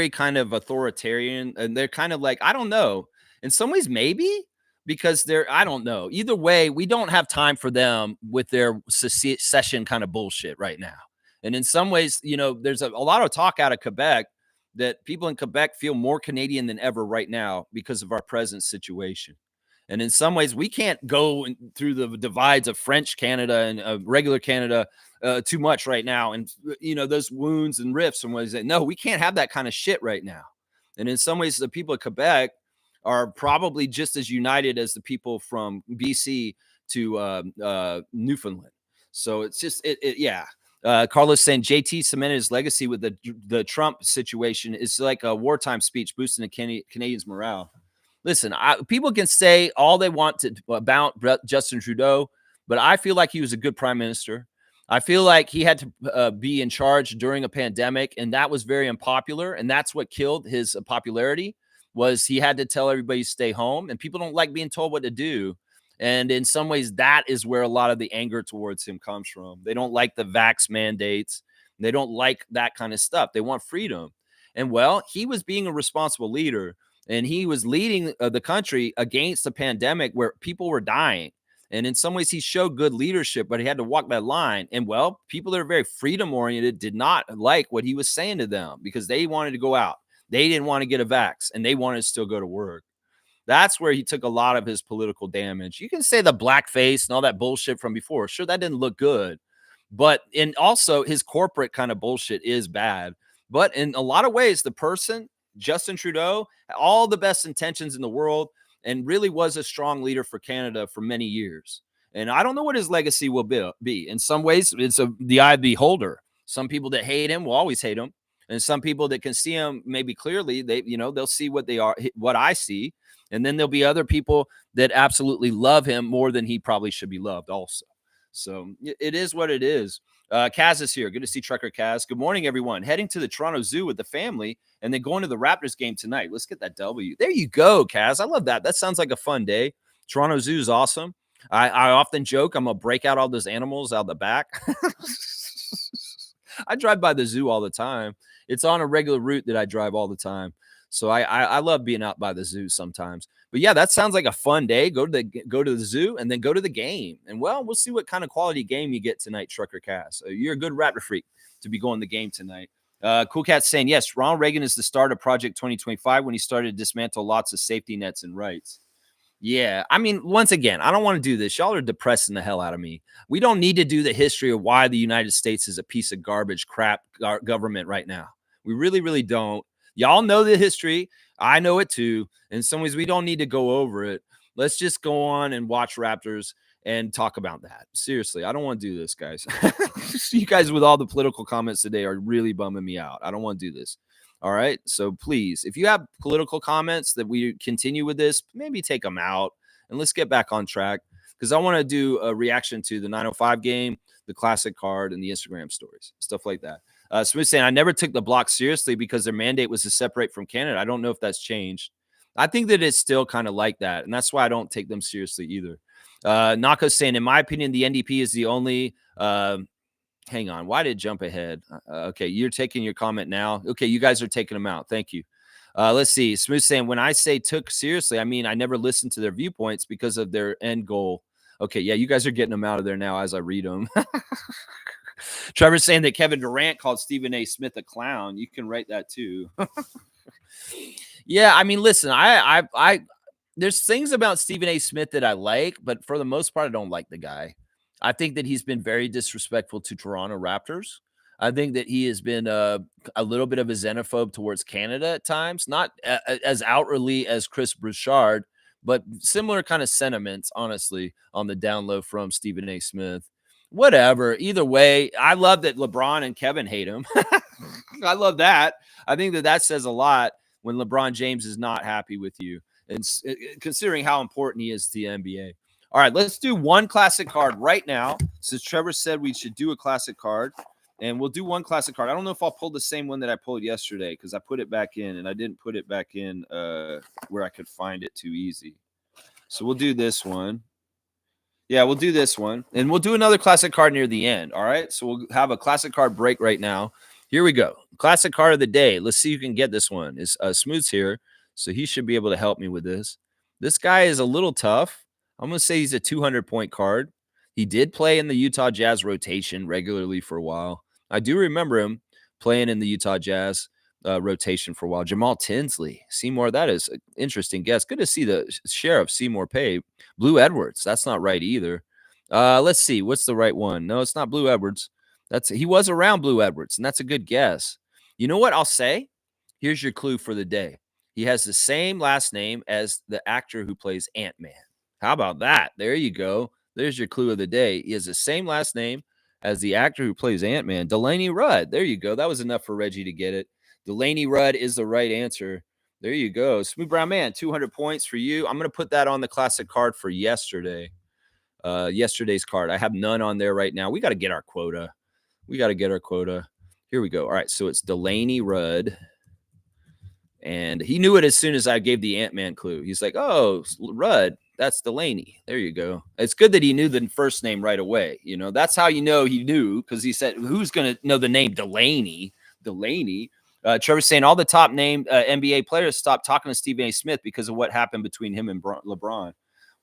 Speaker 1: kind of authoritarian, and they're kind of like, I don't know. In some ways, maybe because I don't know. Either way, we don't have time for them with their secession kind of bullshit right now. And in some ways, there's a lot of talk out of Quebec that people in Quebec feel more Canadian than ever right now because of our present situation. And in some ways, we can't go through the divides of French Canada and regular Canada too much right now. And, those wounds and rifts and ways that, no, we can't have that kind of shit right now. And in some ways, the people of Quebec are probably just as united as the people from BC to Newfoundland. So it's just, yeah. Carlos saying JT cemented his legacy with the Trump situation. It's like a wartime speech boosting the Canadians' morale. Listen, people can say all they want about Justin Trudeau, but I feel like he was a good prime minister. I feel like he had to be in charge during a pandemic, and that was very unpopular. And that's what killed his popularity, was he had to tell everybody to stay home, and people don't like being told what to do. And in some ways, that is where a lot of the anger towards him comes from. They don't like the vax mandates. They don't like that kind of stuff. They want freedom. And well, he was being a responsible leader. And he was leading the country against a pandemic where people were dying. And in some ways, he showed good leadership, but he had to walk that line. And well, people that are very freedom oriented did not like what he was saying to them because they wanted to go out. They didn't want to get a vax and they wanted to still go to work. That's where he took a lot of his political damage. You can say the blackface and all that bullshit from before. Sure, that didn't look good. But also his corporate kind of bullshit is bad. But in a lot of ways, the person, Justin Trudeau, all the best intentions in the world, and really was a strong leader for Canada for many years. And I don't know what his legacy will be. In some ways, it's the eye of the beholder. Some people that hate him will always hate him. And some people that can see him maybe clearly, they'll see what they are, what I see. And then there'll be other people that absolutely love him more than he probably should be loved also. So it is what it is. Kaz is here. Good to see Trucker Kaz. Good morning, everyone. Heading to the Toronto Zoo with the family and then going to the Raptors game tonight. Let's get that W. There you go, Kaz. I love that. That sounds like a fun day. Toronto Zoo is awesome. I often joke I'm going to break out all those animals out the back. I drive by the zoo all the time. It's on a regular route that I drive all the time. So I love being out by the zoo sometimes. But yeah, that sounds like a fun day. Go to the zoo and then go to the game. And well, we'll see what kind of quality game you get tonight, Trucker Cass. You're a good Raptor freak to be going the game tonight. Cool Cat's saying, yes, Ronald Reagan is the start of Project 2025 when he started to dismantle lots of safety nets and rights. Yeah, I mean, once again, I don't want to do this. Y'all are depressing the hell out of me. We don't need to do the history of why the United States is a piece of garbage crap government right now. We really, really don't. Y'all know the history. I know it too. In some ways, we don't need to go over it. Let's just go on and watch Raptors and talk about that. Seriously, I don't want to do this, guys. You guys with all the political comments today are really bumming me out. I don't want to do this. All right. So please, if you have political comments that we continue with this, maybe take them out and let's get back on track because I want to do a reaction to the 905 game, the classic card, and the Instagram stories, stuff like that. Smith saying, I never took the block seriously because their mandate was to separate from Canada. I don't know if that's changed. I think that it's still kind of like that. And that's why I don't take them seriously either. Naka's saying, in my opinion, the NDP is the only hang on. Why did it jump ahead? Okay, you're taking your comment now. Okay, you guys are taking them out. Thank you. Let's see. Smooth saying, when I say took seriously, I mean I never listened to their viewpoints because of their end goal. Okay, yeah, you guys are getting them out of there now as I read them. Trevor's saying that Kevin Durant called Stephen A. Smith a clown. You can write that too. Yeah, I mean, listen, there's things about Stephen A. Smith that I like, but for the most part, I don't like the guy. I think that he's been very disrespectful to Toronto Raptors. I think that he has been a little bit of a xenophobe towards Canada at times, not as outwardly as Chris Bouchard, but similar kind of sentiments, honestly, on the down low from Stephen A. Smith. Whatever. Either way, I love that LeBron and Kevin hate him. I love that. I think that that says a lot when LeBron James is not happy with you, and considering how important he is to the NBA. All right, let's do one classic card right now. Since Trevor said we should do a classic card, and we'll do one classic card. I don't know if I'll pull the same one that I pulled yesterday because I put it back in, and I didn't put it back in where I could find it too easy. So we'll do this one. Yeah, we'll do this one. And we'll do another classic card near the end. All right. So we'll have a classic card break right now. Here we go. Classic card of the day. Let's see who can get this one. Is Smooth's here. So he should be able to help me with this. This guy is a little tough. I'm going to say he's a 200-point card. He did play in the Utah Jazz rotation regularly for a while. I do remember him playing in the Utah Jazz rotation for a while. Jamal Tinsley. Seymour, that is an interesting guess. Good to see the share of Seymour Pay. Blue Edwards. That's not right either. Let's see. What's the right one? No, it's not Blue Edwards. He was around Blue Edwards, and that's a good guess. You know what I'll say? Here's your clue for the day. He has the same last name as the actor who plays Ant-Man. How about that? There you go. There's your clue of the day. He has the same last name as the actor who plays Ant-Man, Delaney Rudd. There you go. That was enough for Reggie to get it. Delaney Rudd is the right answer. There you go. Smooth Brown Man, 200 points for you. I'm going to put that on the classic card for yesterday. Yesterday's card. I have none on there right now. We got to get our quota. Here we go. All right. So it's Delaney Rudd. And he knew it as soon as I gave the Ant-Man clue. He's like, oh, Rudd, that's Delaney. There you go. It's good that he knew the first name right away. You know, that's how you know he knew, because he said, who's going to know the name Delaney? Trevor's saying all the top named NBA players stopped talking to Stephen A. Smith because of what happened between him and LeBron.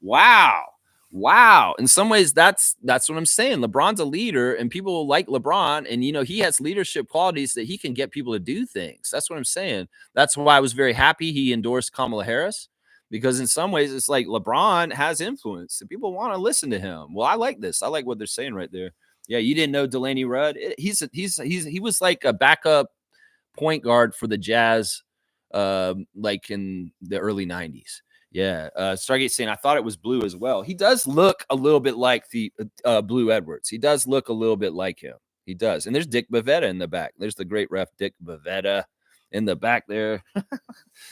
Speaker 1: Wow. In some ways, that's what I'm saying. LeBron's a leader, and people like LeBron, and he has leadership qualities that he can get people to do things. That's what I'm saying. That's why I was very happy he endorsed Kamala Harris, because in some ways, it's like LeBron has influence, and people want to listen to him. Well, I like this. I like what they're saying right there. Yeah, you didn't know Delaney Rudd? He was like a backup point guard for the Jazz, like in the early 90s. Yeah. Stargate saying, I thought it was Blue as well. He does look a little bit like the Blue Edwards. He does look a little bit like him. He does. And there's Dick Bavetta in the back. There's the great ref, Dick Bavetta, in the back there.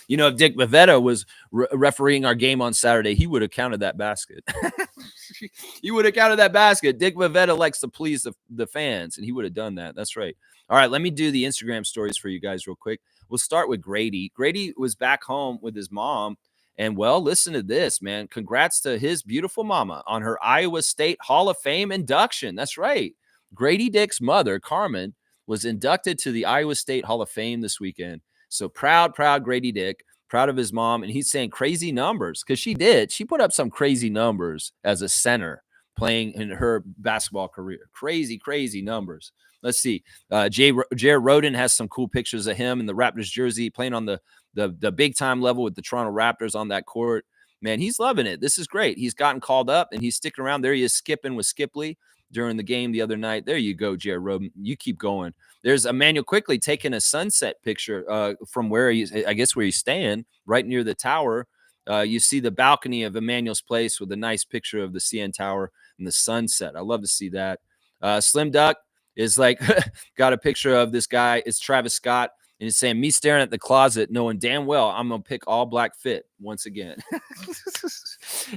Speaker 1: If Dick Bavetta was refereeing our game on Saturday, he would have counted that basket. He would have counted that basket. Dick Bavetta likes to please the fans, and he would have done that. That's right. All right, let me do the Instagram stories for you guys real quick. We'll start with Grady. Grady was back home with his mom. And, well, listen to this, man. Congrats to his beautiful mama on her Iowa State Hall of Fame induction. That's right. Grady Dick's mother, Carmen, was inducted to the Iowa State Hall of Fame this weekend. So proud Grady Dick, proud of his mom. And he's saying crazy numbers, because she did. She put up some crazy numbers as a center playing in her basketball career. Crazy numbers. Let's see. Jared Roden has some cool pictures of him in the Raptors jersey playing on the big time level with the Toronto Raptors on that court. Man, he's loving it. This is great. He's gotten called up and he's sticking around. There he is skipping with Skipley during the game the other night. There you go, Jared Roden. You keep going. There's Emmanuel Quickly taking a sunset picture from where he's staying, right near the tower. You see the balcony of Emmanuel's place with a nice picture of the CN Tower and the sunset. I love to see that. Slim Duck is like got a picture of this guy. It's Travis Scott And he's saying, me staring at the closet, knowing damn well I'm going to pick all black fit once again.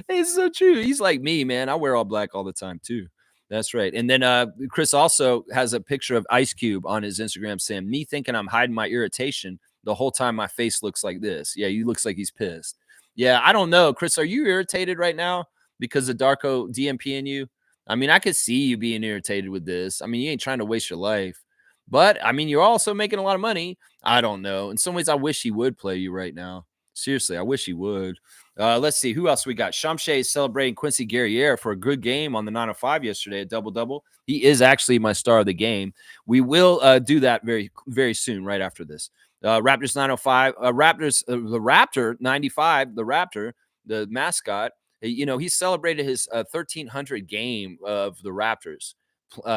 Speaker 1: It's so true. He's like me, man. I wear all black all the time, too. That's right. And then Chris also has a picture of Ice Cube on his Instagram saying, me thinking I'm hiding my irritation the whole time my face looks like this. Yeah, he looks like he's pissed. Yeah, I don't know. Chris, are you irritated right now because of Darko DMPing you? I mean, I could see you being irritated with this. I mean, you ain't trying to waste your life. But I mean, you're also making a lot of money. I don't know. In some ways, I wish he would play you right now. Seriously, I wish he would. Let's see who else we got. Shamshay is celebrating Quincy Guerriere for a good game on the 905 yesterday, a double-double. He is actually my star of the game. We will do that very, very soon, right after this. Raptors 905, the Raptor 95, the Raptor, the mascot. You know, he celebrated his 1300 game of the Raptors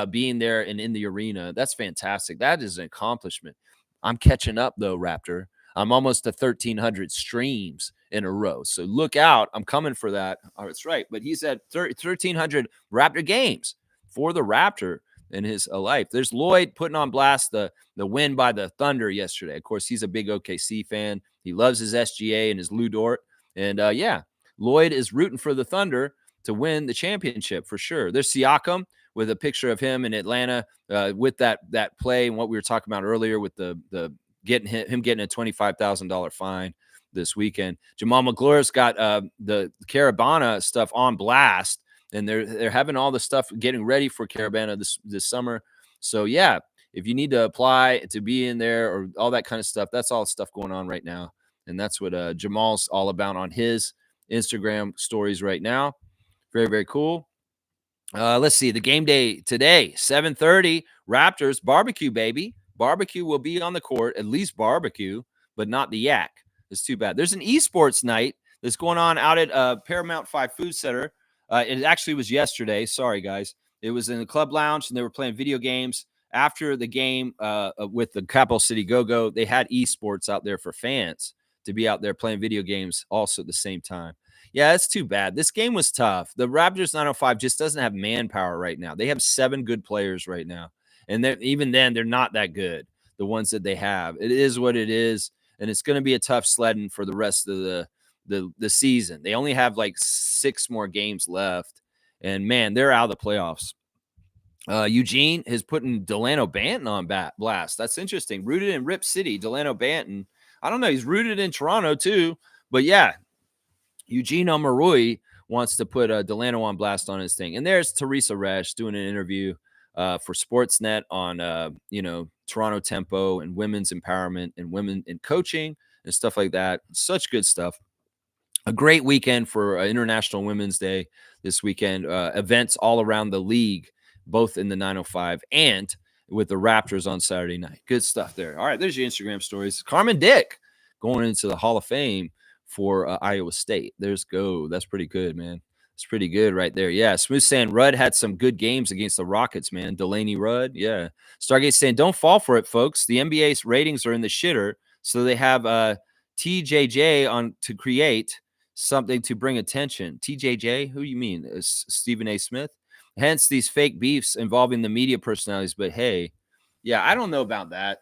Speaker 1: being there and in the arena. That's fantastic. That is an accomplishment. I'm catching up though, Raptor. I'm almost to 1,300 streams in a row. So look out. I'm coming for that. Oh, that's right. But he's at 1,300 Raptor games for the Raptor in his life. There's Lloyd putting on blast the win by the Thunder yesterday. Of course, he's a big OKC fan. He loves his SGA and his Lou Dort. And yeah, Lloyd is rooting for the Thunder to win the championship for sure. There's Siakam with a picture of him in Atlanta with that play and what we were talking about earlier with the getting him getting a $25,000 fine this weekend. Jamal McGlory's got the Caravana stuff on blast, and they're having all the stuff getting ready for Caravana this summer. So yeah, if you need to apply to be in there or all that kind of stuff, that's all stuff going on right now, and that's what Jamal's all about on his Instagram stories right now. Very, very cool. Let's see the game day today, 7:30, Raptors barbecue, baby. Barbecue will be on the court, at least barbecue, but not the yak. It's too bad. There's an esports night that's going on out at Paramount 5 Food Center. It actually was yesterday. Sorry, guys. It was in the club lounge, and they were playing video games. After the game with the Capital City Go-Go, they had esports out there for fans to be out there playing video games also at the same time. Yeah, it's too bad. This game was tough. The Raptors 905 just doesn't have manpower right now. They have 7 good players right now. And even then, they're not that good, the ones that they have. It is what it is, and it's going to be a tough sledding for the rest of the season. They only have like 6 more games left, and, man, they're out of the playoffs. Eugene is putting Delano Banton on blast. That's interesting. Rooted in Rip City, Delano Banton. I don't know. He's rooted in Toronto too, but, yeah, Eugene Omarui wants to put Delano on blast on his thing. And there's Teresa Resch doing an interview for Sportsnet on, Toronto Tempo and women's empowerment and women in coaching and stuff like that. Such good stuff. A great weekend for International Women's Day this weekend. Events all around the league, both in the 905 and with the Raptors on Saturday night. Good stuff there. All right, there's your Instagram stories. Carmen Dick going into the Hall of Fame for Iowa State. There's go. That's pretty good, man. It's pretty good right there. Yeah. Smooth saying Rudd had some good games against the Rockets, man. Delaney Rudd. Yeah. Stargate saying, don't fall for it, folks. The NBA's ratings are in the shitter. So they have TJJ on to create something to bring attention. TJJ? Who you mean? Stephen A. Smith? Hence these fake beefs involving the media personalities. But hey, yeah, I don't know about that.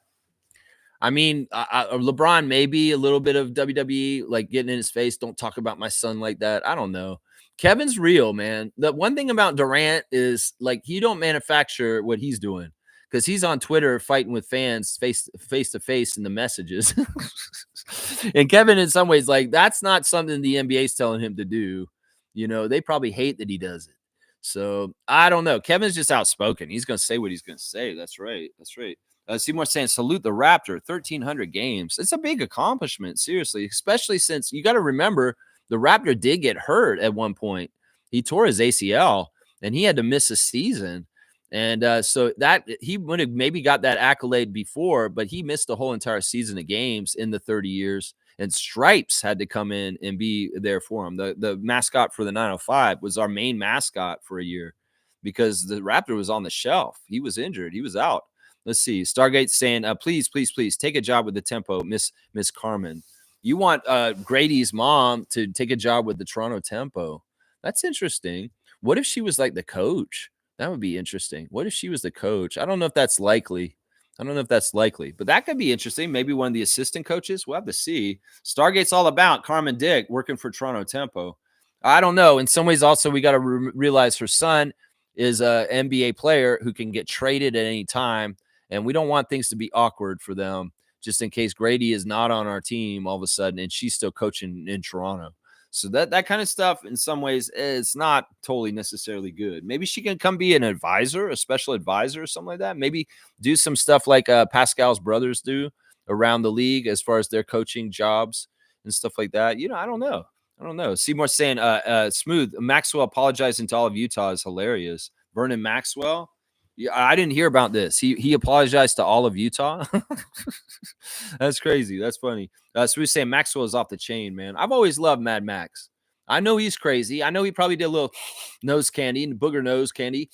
Speaker 1: I mean, LeBron maybe a little bit of WWE, like getting in his face. Don't talk about my son like that. I don't know. Kevin's real, man. The one thing about Durant is like he don't manufacture what he's doing because he's on Twitter fighting with fans face to face in the messages. And Kevin, in some ways, like that's not something the NBA is telling him to do. You know, they probably hate that he does it. So I don't know. Kevin's just outspoken. He's going to say what he's going to say. That's right. That's right. Seymour saying, salute the Raptor, 1,300 games. It's a big accomplishment, seriously, especially since you got to remember the Raptor did get hurt at one point. He tore his ACL, and he had to miss a season. And so that he would have maybe got that accolade before, but he missed the whole entire season of games in the 30 years. And Stripes had to come in and be there for him. The mascot for the 905 was our main mascot for a year because the Raptor was on the shelf. He was injured. He was out. Let's see. Stargate saying, please, please, please take a job with the Tempo, Miss Carmen. You want Grady's mom to take a job with the Toronto Tempo. That's interesting. What if she was like the coach? That would be interesting. What if she was the coach? I don't know if that's likely. I don't know if that's likely, but that could be interesting. Maybe one of the assistant coaches. We'll have to see. Stargate's all about Carmen Dick working for Toronto Tempo. I don't know. In some ways, also, we got to realize her son is a NBA player who can get traded at any time. And we don't want things to be awkward for them just in case Grady is not on our team all of a sudden and she's still coaching in Toronto. So that kind of stuff, in some ways, it's not totally necessarily good. Maybe she can come be an advisor, a special advisor, or something like that. Maybe do some stuff like Pascal's brothers do around the league as far as their coaching jobs and stuff like that. I don't know. I don't know. Seymour saying, Smooth Maxwell apologizing to all of Utah is hilarious. Vernon Maxwell. Yeah, I didn't hear about this. He apologized to all of Utah. That's crazy. That's funny. So we're saying Maxwell is off the chain, man. I've always loved Mad Max. I know he's crazy. I know he probably did a little nose candy and booger nose candy.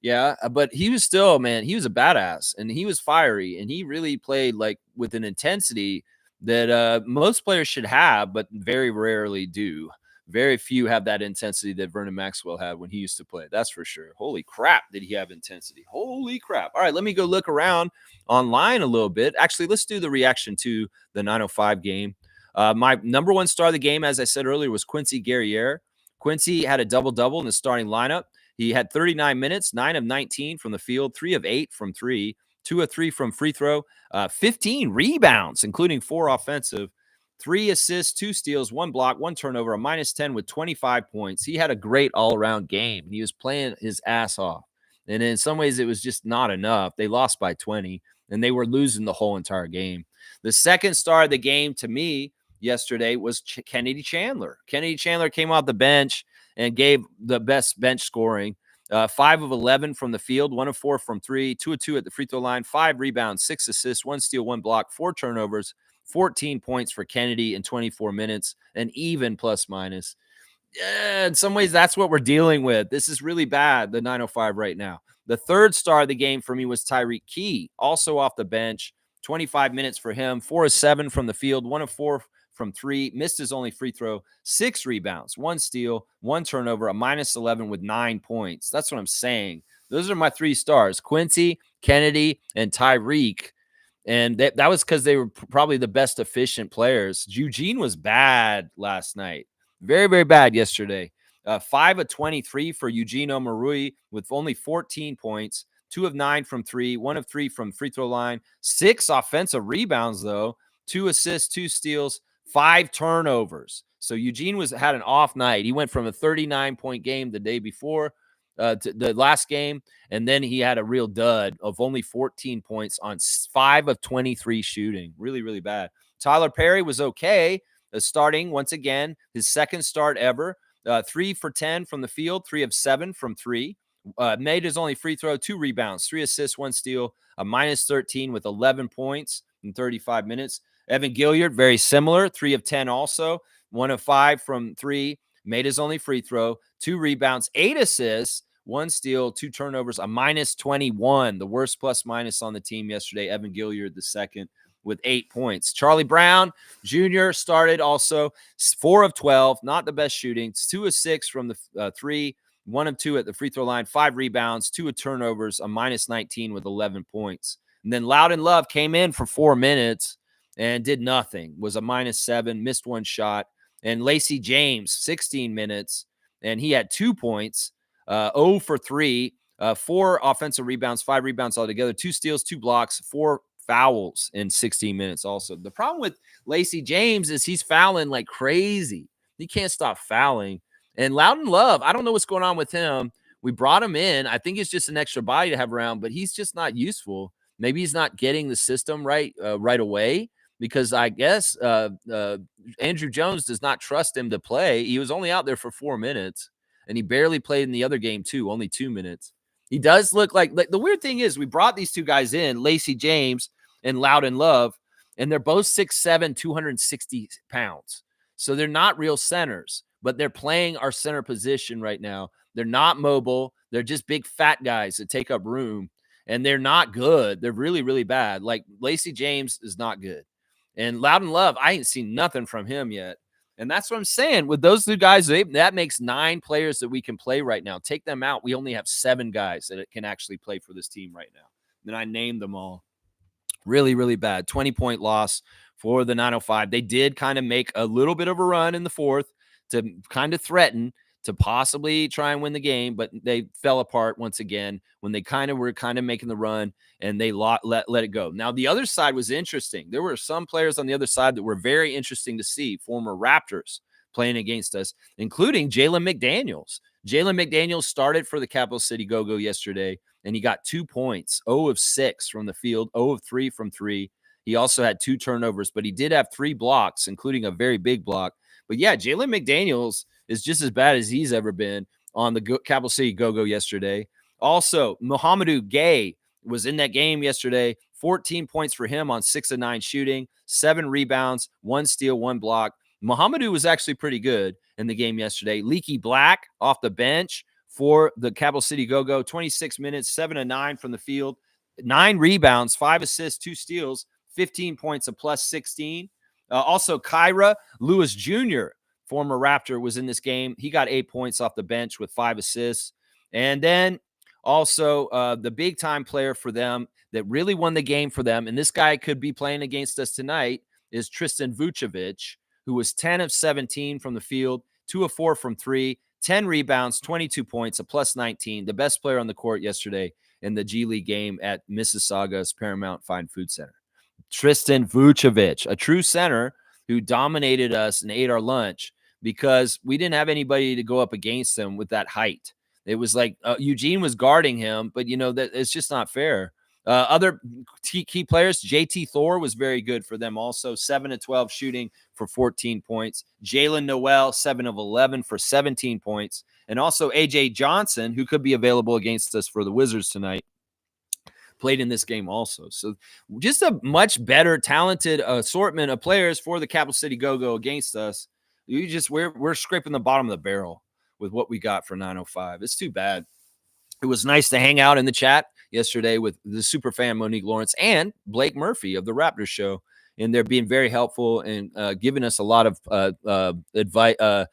Speaker 1: Yeah, but he was still, man, he was a badass and he was fiery and he really played like with an intensity that most players should have, but very rarely do. Very few have that intensity that Vernon Maxwell had when he used to play. That's for sure. Holy crap, did he have intensity? Holy crap. All right, let me go look around online a little bit. Actually, let's do the reaction to the 905 game. My number one star of the game, as I said earlier, was Quincy Guerriere. Quincy had a double-double in the starting lineup. He had 39 minutes, 9 of 19 from the field, 3 of 8 from 3, 2 of 3 from free throw, 15 rebounds, including 4 offensive, 3 assists, 2 steals, 1 block, 1 turnover, a -10 with 25 points. He had a great all-around game. He was playing his ass off. And in some ways, it was just not enough. They lost by 20, and they were losing the whole entire game. The second star of the game to me yesterday was Kennedy Chandler. Kennedy Chandler came off the bench and gave the best bench scoring. 5 of 11 from the field, 1 of 4 from 3, 2 of 2 at the free throw line, 5 rebounds, 6 assists, 1 steal, 1 block, 4 turnovers, 14 points for Kennedy in 24 minutes, an even plus minus. Yeah, in some ways, that's what we're dealing with. This is really bad, the 905 right now. The third star of the game for me was Tyreek Key, also off the bench. 25 minutes for him, 4 of 7 from the field, 1 of 4 from 3, missed his only free throw, 6 rebounds, 1 steal, 1 turnover, a -11 with 9 points. That's what I'm saying. Those are my 3 stars, Quincy, Kennedy, and Tyreek. And that was because they were probably the best efficient players. Eugene was bad last night. Very, very bad yesterday. 5 of 23 for Eugene Omarui with only 14 points, 2 of 9 from 3, 1 of 3 from free throw line, 6 offensive rebounds, though, 2 assists, 2 steals, 5 turnovers. So Eugene had an off night. He went from a 39-point game the day before to the last game, and then he had a real dud of only 14 points on 5 of 23 shooting. Really, really bad. Tyler Perry was okay. Starting once again, his second start ever. 3 for 10 from the field, 3 of 7 from 3. Made his only free throw, 2 rebounds, 3 assists, 1 steal, a -13 with 11 points in 35 minutes. Evan Gilliard, very similar, 3 of 10 also, 1 of 5 from 3. Made his only free throw, 2 rebounds, 8 assists, 1 steal, 2 turnovers, a -21, the worst plus minus on the team yesterday. Evan Gilliard, the second, with 8 points. Charlie Brown Jr. started also 4 of 12, not the best shooting. 2 of 6 from the 3, 1 of 2 at the free throw line, 5 rebounds, 2 of turnovers, a -19 with 11 points. And then Loudon Love came in for 4 minutes and did nothing, was a -7, missed 1 shot. And Lacey James, 16 minutes, and he had 2 points, 0 for 3, 4 offensive rebounds, 5 rebounds altogether, 2 steals, 2 blocks, 4 fouls in 16 minutes also. The problem with Lacey James is he's fouling like crazy. He can't stop fouling. And Loudon Love, I don't know what's going on with him. We brought him in. I think it's just an extra body to have around, but he's just not useful. Maybe he's not getting the system right away, because I guess Andrew Jones does not trust him to play. He was only out there for 4 minutes, and he barely played in the other game too, only 2 minutes. He does look like the weird thing is we brought these 2 guys in, Lacey James and Loudon Love, and they're both 6'7", 260 pounds. So they're not real centers, but they're playing our center position right now. They're not mobile. They're just big fat guys that take up room, and they're not good. They're really, really bad. Like Lacey James is not good. And Loudon Love, I ain't seen nothing from him yet. And that's what I'm saying. With those 2 guys, that makes 9 players that we can play right now. Take them out, we only have 7 guys that can actually play for this team right now. Then I named them all. Really, really bad. 20-point loss for the 905. They did kind of make a little bit of a run in the fourth to kind of threaten to possibly try and win the game, but they fell apart once again when they were making the run, and they let it go. Now, the other side was interesting. There were some players on the other side that were very interesting to see, former Raptors playing against us, including Jalen McDaniels. Jalen McDaniels started for the Capital City Go-Go yesterday, and he got 2 points, 0 of 6 from the field, 0 of 3 from 3. He also had 2 turnovers, but he did have 3 blocks, including a very big block. But yeah, Jalen McDaniels is just as bad as he's ever been on the Capital City Go-Go yesterday. Also, Mohamedou Gay was in that game yesterday. 14 points for him on 6 of 9 shooting, 7 rebounds, 1 steal, 1 block. Mohamedou was actually pretty good in the game yesterday. Leaky Black off the bench for the Capital City Go-Go, 26 minutes, 7 of 9 from the field, 9 rebounds, 5 assists, 2 steals, 15 points, a plus 16. Also, Kyra Lewis Jr., former Raptor, was in this game. He got 8 points off the bench with 5 assists. And then also the big-time player for them that really won the game for them, and this guy could be playing against us tonight, is Tristan Vucevic, who was 10 of 17 from the field, 2 of 4 from 3, 10 rebounds, 22 points, a plus 19, the best player on the court yesterday in the G League game at Mississauga's Paramount Fine Food Center. Tristan Vucevic, a true center who dominated us and ate our lunch because we didn't have anybody to go up against him with that height. It was like Eugene was guarding him, but that it's just not fair. Other key players, JT Thor was very good for them also, 7 of 12 shooting for 14 points. Jalen Noel, 7 of 11 for 17 points. And also AJ Johnson, who could be available against us for the Wizards tonight, played in this game also. So just a much better, talented assortment of players for the Capital City Go-Go against us. We're scraping the bottom of the barrel with what we got for 905. It's too bad. It was nice to hang out in the chat yesterday with the super fan Monique Lawrence and Blake Murphy of the Raptors show, and they're being very helpful and giving us a lot of advice,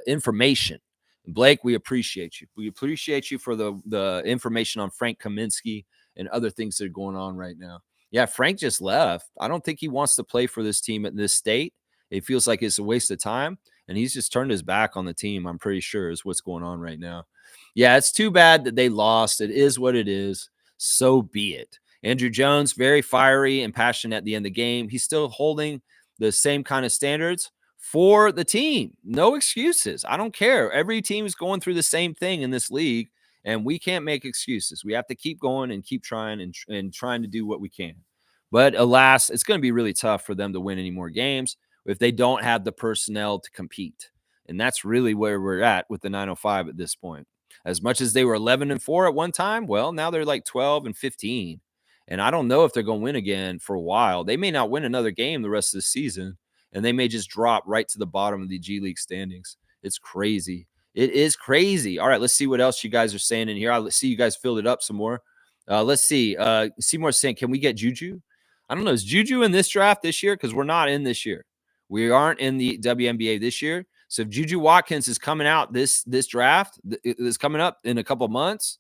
Speaker 1: information. Blake, we appreciate you. We appreciate you for the information on Frank Kaminsky and other things that are going on right now. Yeah, Frank just left. I don't think he wants to play for this team at this state. It feels like it's a waste of time, and he's just turned his back on the team, I'm pretty sure, is what's going on right now. Yeah, it's too bad that they lost. It is what it is. So be it. Andrew Jones, very fiery and passionate at the end of the game. He's still holding the same kind of standards for the team. No excuses. I don't care. Every team is going through the same thing in this league, and we can't make excuses. We have to keep going and keep trying and trying to do what we can. But alas, it's going to be really tough for them to win any more games if they don't have the personnel to compete. And that's really where we're at with the 905 at this point. As much as they were 11-4 at one time, well, now they're like 12-15. And I don't know if they're going to win again for a while. They may not win another game the rest of the season, and they may just drop right to the bottom of the G League standings. It's crazy. It is crazy. All right, let's see what else you guys are saying in here. I'll see you guys filled it up some more. Let's see. Seymour saying, can we get Juju? I don't know. Is Juju in this draft this year? Because we're not in this year. We aren't in the WNBA this year. So if Juju Watkins is coming out this draft is coming up in a couple of months,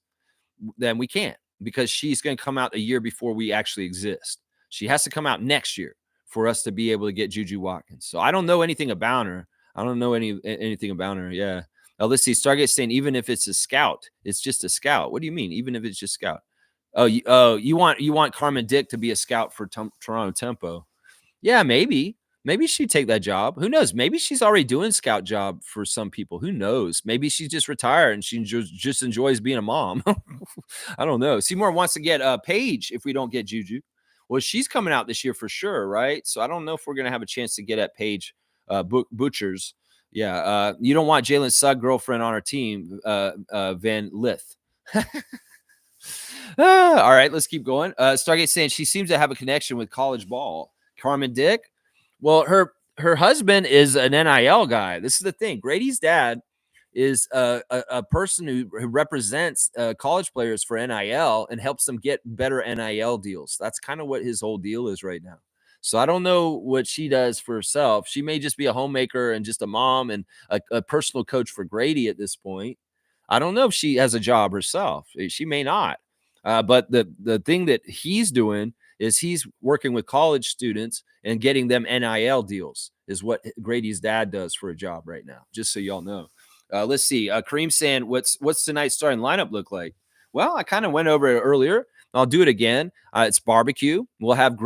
Speaker 1: then we can't, because she's going to come out a year before we actually exist. She has to come out next year for us to be able to get Juju Watkins. So I don't know anything about her. I don't know anything about her. Yeah. Now let's see. Stargate saying even if it's a scout, it's just a scout. What do you mean? Even if it's just scout? Oh, you want Carmen Dick to be a scout for Toronto Tempo? Yeah, maybe. Maybe she'd take that job. Who knows? Maybe she's already doing scout job for some people. Who knows? Maybe she's just retired and she just enjoys being a mom. I don't know. Seymour wants to get Paige if we don't get Juju. Well, she's coming out this year for sure, right? So I don't know if we're going to have a chance to get at Paige Butchers. Yeah, you don't want Jalen Suggs' girlfriend on our team, Van Lith. All right, let's keep going. Stargate saying she seems to have a connection with college ball. Carmen Dick. Well, her husband is an NIL guy. This is the thing. Grady's dad is a person who represents college players for NIL and helps them get better NIL deals. That's kind of what his whole deal is right now. So I don't know what she does for herself. She may just be a homemaker and just a mom and a personal coach for Grady at this point. I don't know if she has a job herself. She may not. But the thing that he's doing is he's working with college students and getting them NIL deals is what Grady's dad does for a job right now, just so y'all know. Let's see. Kareem saying, what's tonight's starting lineup look like? Well, I kind of went over it earlier. I'll do it again. It's barbecue. We'll have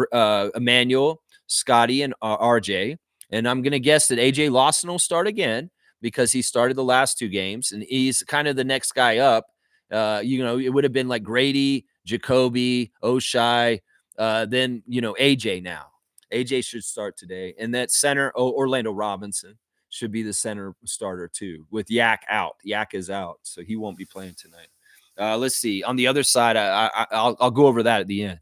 Speaker 1: Emmanuel, Scotty, and RJ. And I'm going to guess that AJ Lawson will start again because he started the last 2 games, and he's kind of the next guy up. It would have been like Grady, Jacoby, Oshai, then, AJ now. AJ should start today. And that center, Orlando Robinson, should be the center starter too, with Yak out. Yak is out, so he won't be playing tonight. Let's see. On the other side, I'll go over that at the end.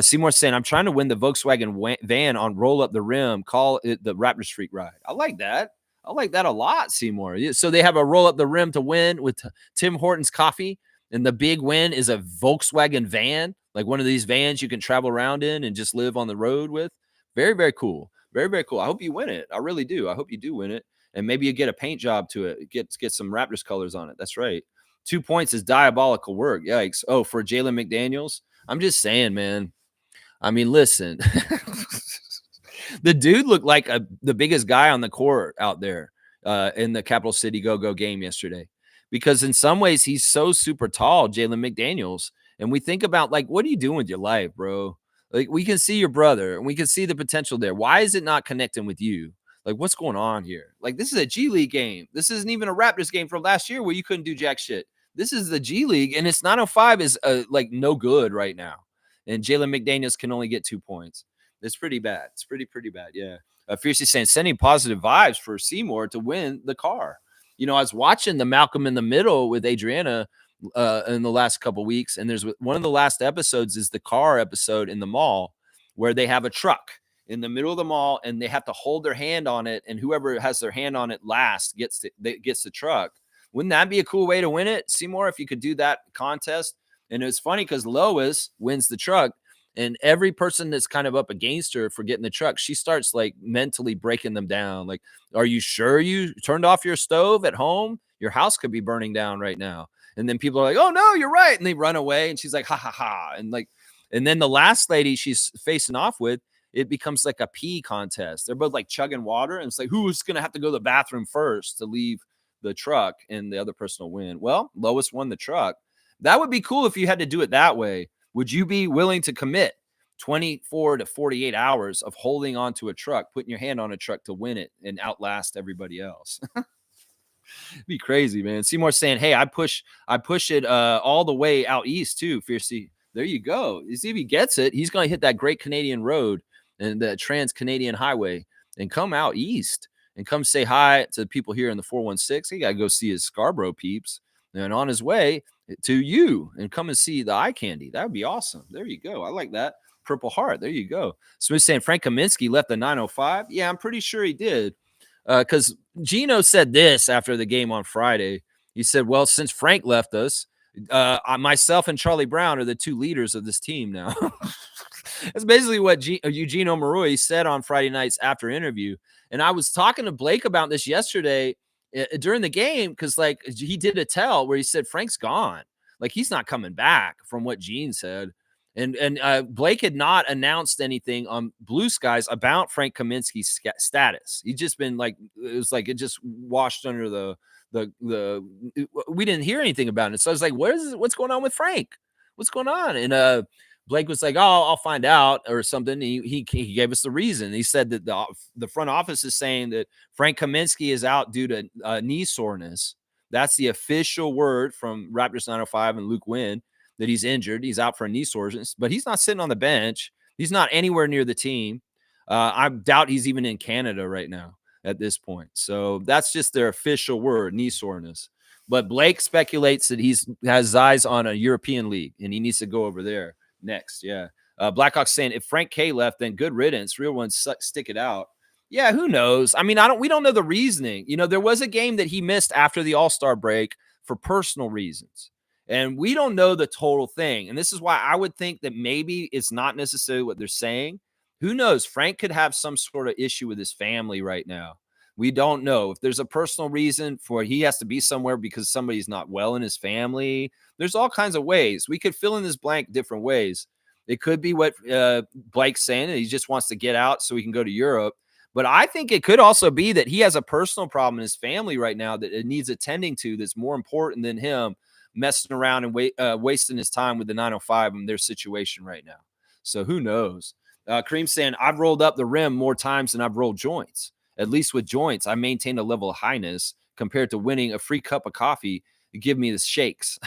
Speaker 1: Seymour saying, I'm trying to win the Volkswagen van on Roll Up the Rim. Call it the Raptor Street ride. I like that. I like that a lot, Seymour. So they have a Roll Up the Rim to win with Tim Hortons coffee. And the big win is a Volkswagen van, like one of these vans you can travel around in and just live on the road with. Very, very cool. Very, very cool. I hope you win it. I really do. I hope you do win it. And maybe you get a paint job to it. Get some Raptors colors on it. That's right. 2 points is diabolical work. Yikes. Oh, for Jalen McDaniels? I'm just saying, man. I mean, listen. The dude looked like the biggest guy on the court out there in the Capital City Go-Go game yesterday. Because in some ways, he's so super tall, Jalen McDaniels. And we think about, like, what are you doing with your life, bro? Like, we can see your brother, and we can see the potential there. Why is it not connecting with you? Like, what's going on here? Like, this is a G League game. This isn't even a Raptors game from last year where you couldn't do jack shit. This is the G League, and it's 905 is like no good right now. And Jalen McDaniels can only get 2 points. It's pretty bad. It's pretty bad. Yeah. Fiercely saying, sending positive vibes for Seymour to win the car. I was watching the Malcolm in the Middle with Adriana in the last couple weeks, and there's one of the last episodes is the car episode in the mall where they have a truck in the middle of the mall and they have to hold their hand on it, and whoever has their hand on it last gets the truck. Wouldn't that be a cool way to win it, Seymour, if you could do that contest? And it's funny because Lois wins the truck, and every person that's kind of up against her for getting the truck, she starts like mentally breaking them down. Like, are you sure you turned off your stove at home? Your house could be burning down right now. And then people are like, oh no, you're right. And they run away. And she's like, ha ha ha. And then the last lady she's facing off with, it becomes like a pee contest. They're both like chugging water. And it's like, who's going to have to go to the bathroom first to leave the truck? And the other person will win. Well, Lois won the truck. That would be cool if you had to do it that way. Would you be willing to commit 24 to 48 hours of holding onto a truck, putting your hand on a truck to win it and outlast everybody else? It'd be crazy, man. Seymour saying, hey, I push it all the way out east too, Fiercey. There you go. You see if he gets it, he's going to hit that Great Canadian Road and the Trans-Canadian Highway and come out east and come say hi to the people here in the 416. He got to go see his Scarborough peeps. And on his way to you and come and see the eye candy. That would be awesome. There you go. I like that. Purple Heart. There you go. Smith saying Frank Kaminsky left the 905. Yeah, I'm pretty sure he did. Because Gino said this after the game on Friday. He said, well, since Frank left us, myself and Charlie Brown are the 2 leaders of this team now. That's basically what Eugenio Marui said on Friday night's after interview. And I was talking to Blake about this yesterday during the game because, like, he did a tell where he said Frank's gone. Like, he's not coming back from what Gene said. And Blake had not announced anything on Blue Skies about Frank Kaminsky's status. He'd just been like, it was like it just washed under the we didn't hear anything about it. So I was like, what's going on with Frank? What's going on? And Blake was like, oh, I'll find out or something. He gave us the reason. He said that the front office is saying that Frank Kaminsky is out due to knee soreness. That's the official word from Raptors 905 and Luke Wynn, that he's injured. He's out for a knee soreness, but he's not sitting on the bench. He's not anywhere near the team. I doubt he's even in Canada right now at this point. So that's just their official word, knee soreness. But Blake speculates that he has eyes on a European league and he needs to go over there next. Yeah. Blackhawks saying if Frank K left, then good riddance. Real ones stick it out. Yeah, who knows? I mean, we don't know the reasoning. There was a game that he missed after the All-Star break for personal reasons. And we don't know the total thing. And this is why I would think that maybe it's not necessarily what they're saying. Who knows? Frank could have some sort of issue with his family right now. We don't know. If there's a personal reason for he has to be somewhere because somebody's not well in his family, there's all kinds of ways. We could fill in this blank different ways. It could be what Blake's saying, and he just wants to get out so he can go to Europe. But I think it could also be that he has a personal problem in his family right now that it needs attending to that's more important than him messing around and wasting his time with the 905 in their situation right now. So who knows? Kareem saying, I've rolled up the rim more times than I've rolled joints. At least with joints, I maintain a level of highness compared to winning a free cup of coffee to give me the shakes.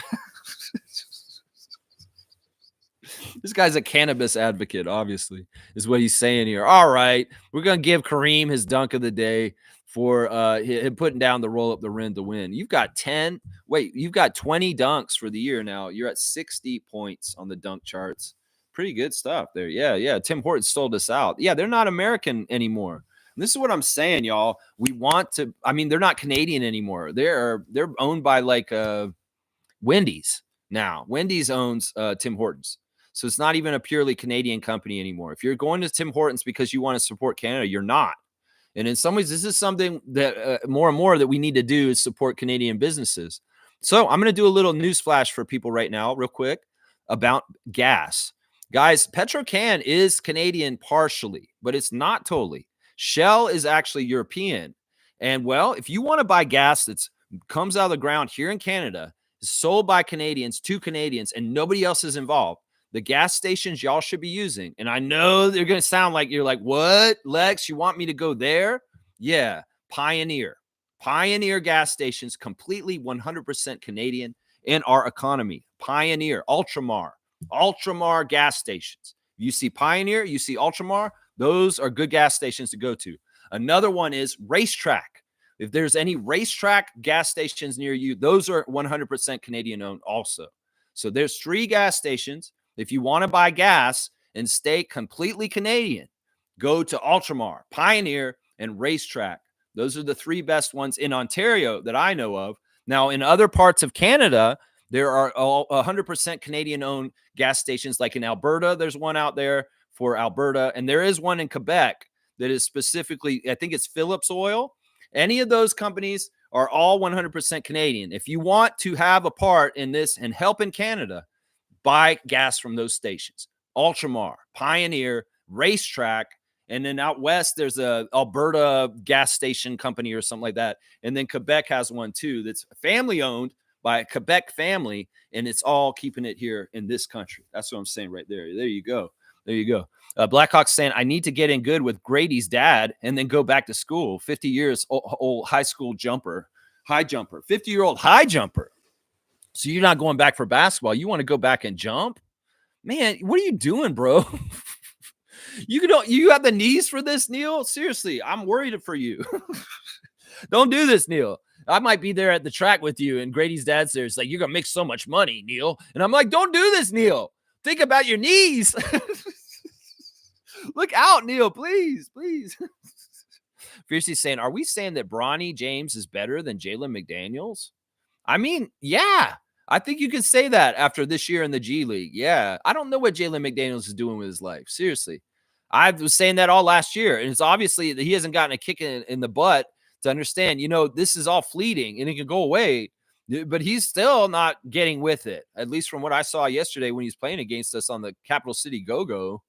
Speaker 1: This guy's a cannabis advocate, obviously, is what he's saying here. All right, we're going to give Kareem his dunk of the day for him putting down the roll up the rim to win. You've got 20 dunks for the year now. You're at 60 points on the dunk charts. Pretty good stuff there. Yeah. Tim Hortons sold us out. Yeah, they're not American anymore. And this is what I'm saying, y'all. We want to, I mean, they're not Canadian anymore. They're owned by like Wendy's now. Wendy's owns Tim Hortons. So it's not even a purely Canadian company anymore. If you're going to Tim Hortons because you want to support Canada, you're not. And in some ways, this is something that more and more that we need to do is support Canadian businesses. So I'm going to do a little news flash for people right now, real quick, about gas. Guys, Petrocan is Canadian partially, but it's not totally. Shell is actually European. And well, if you want to buy gas that comes out of the ground here in Canada, is sold by Canadians to Canadians, and nobody else is involved, the gas stations y'all should be using, and I know they're going to sound like you're like, what, Lex, you want me to go there? Yeah, Pioneer gas stations, completely 100% Canadian in our economy. Pioneer, Ultramar gas stations. You see Pioneer, you see Ultramar, those are good gas stations to go to. Another one is Racetrack. If there's any Racetrack gas stations near you, those are 100% Canadian owned also. So there's 3 gas stations. If you want to buy gas and stay completely Canadian, go to Ultramar, Pioneer, and Racetrack. Those are the 3 best ones in Ontario that I know of. Now, in other parts of Canada, there are all 100% Canadian-owned gas stations. Like in Alberta, there's one out there for Alberta, and there is one in Quebec that is specifically, I think it's Phillips Oil. Any of those companies are all 100% Canadian. If you want to have a part in this and help in Canada, buy gas from those stations. Ultramar, Pioneer, Racetrack, and then out west, there's a Alberta gas station company or something like that. And then Quebec has one too that's family owned by a Quebec family, and it's all keeping it here in this country. That's what I'm saying right there. There you go. Blackhawk's saying, I need to get in good with Grady's dad and then go back to school. 50 years old high school jumper, high jumper, 50-year-old high jumper. So you're not going back for basketball. You want to go back and jump? Man, what are you doing, bro? You have the knees for this, Neil? Seriously, I'm worried for you. Don't do this, Neil. I might be there at the track with you, and Grady's dad's there. It's like, you're going to make so much money, Neil. And I'm like, don't do this, Neil. Think about your knees. Look out, Neil, please. Fiercely saying, are we saying that Bronny James is better than Jalen McDaniels? I mean, yeah. I think you can say that after this year in the G League. Yeah. I don't know what Jalen McDaniels is doing with his life. Seriously. I was saying that all last year. And it's obviously that he hasn't gotten a kick in the butt to understand, this is all fleeting and it can go away. But he's still not getting with it, at least from what I saw yesterday when he's playing against us on the Capital City Go-Go.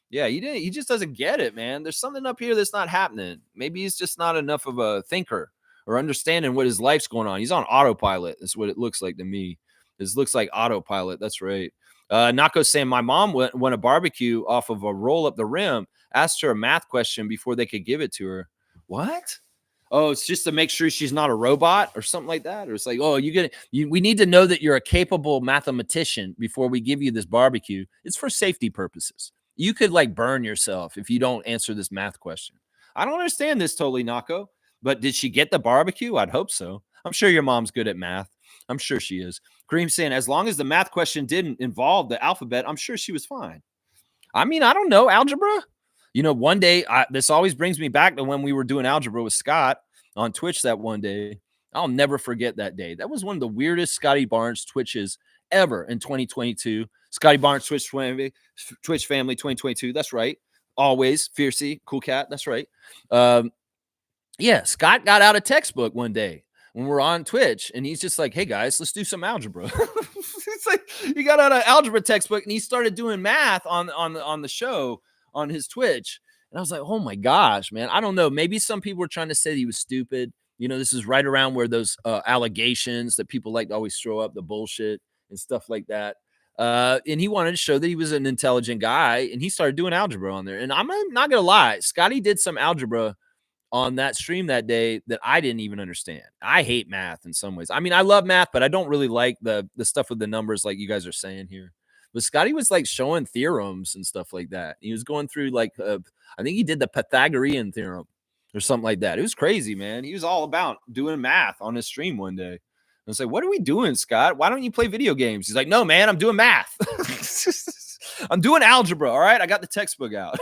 Speaker 1: Yeah, he just doesn't get it, man. There's something up here that's not happening. Maybe he's just not enough of a thinker or understanding what his life's going on. He's on autopilot. That's what it looks like to me. This looks like autopilot. That's right. Nako's saying, my mom went a barbecue off of a roll up the rim, asked her a math question before they could give it to her. What? Oh, it's just to make sure she's not a robot or something like that. Or it's like, oh, we need to know that you're a capable mathematician before we give you this barbecue. It's for safety purposes. You could like burn yourself if you don't answer this math question. I don't understand this totally, Nako. But did she get the barbecue? I'd hope so. I'm sure your mom's good at math. I'm sure she is. Kareem saying, as long as the math question didn't involve the alphabet, I'm sure she was fine. I mean, I don't know. Algebra? One day, this always brings me back to when we were doing algebra with Scott on Twitch that one day. I'll never forget that day. That was one of the weirdest Scotty Barnes Twitches ever in 2022. Scotty Barnes Twitch family 2022. That's right. Always. Fiercey. Cool cat. That's right. Yeah, Scott got out a textbook one day when we're on Twitch, and he's just like, hey, guys, let's do some algebra. It's He got out an algebra textbook and he started doing math on the show on his Twitch. And I was like, oh my gosh, man. I don't know. Maybe some people were trying to say he was stupid. This is right around where those allegations that people like to always throw up the bullshit and stuff like that. And he wanted to show that he was an intelligent guy, and he started doing algebra on there. And I'm not gonna lie, Scotty did some algebra on that stream that day that I didn't even understand. I hate math in some ways. I mean, I love math, but I don't really like the stuff with the numbers like you guys are saying here. But Scotty was like showing theorems and stuff like that. He was going through like I think he did the Pythagorean theorem or something like that. It was crazy, man. He was all about doing math on his stream one day. I was like, "What are we doing, Scott? Why don't you play video games?" He's like, "No, man, I'm doing math. I'm doing algebra. All right, I got the textbook out."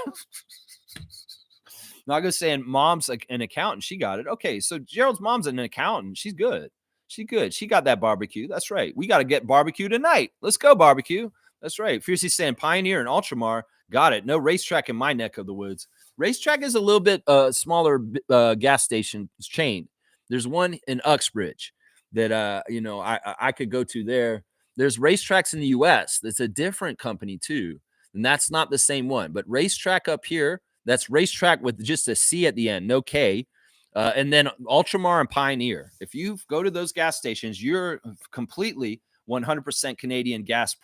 Speaker 1: Naga's saying mom's like an accountant. She got it. Okay, so Gerald's mom's an accountant. She's good. She good. She got that barbecue. That's right. We got to get barbecue tonight. Let's go barbecue. That's right. Fiercely saying Pioneer and Ultramar. Got it. No racetrack in my neck of the woods. Racetrack is a little bit smaller gas station chain. There's one in Uxbridge that I could go to there. There's racetracks in the US. That's a different company too. And that's not the same one. But racetrack up here, that's racetrack with just a C at the end, no K. And then Ultramar and Pioneer. If you go to those gas stations, you're completely 100% Canadian gas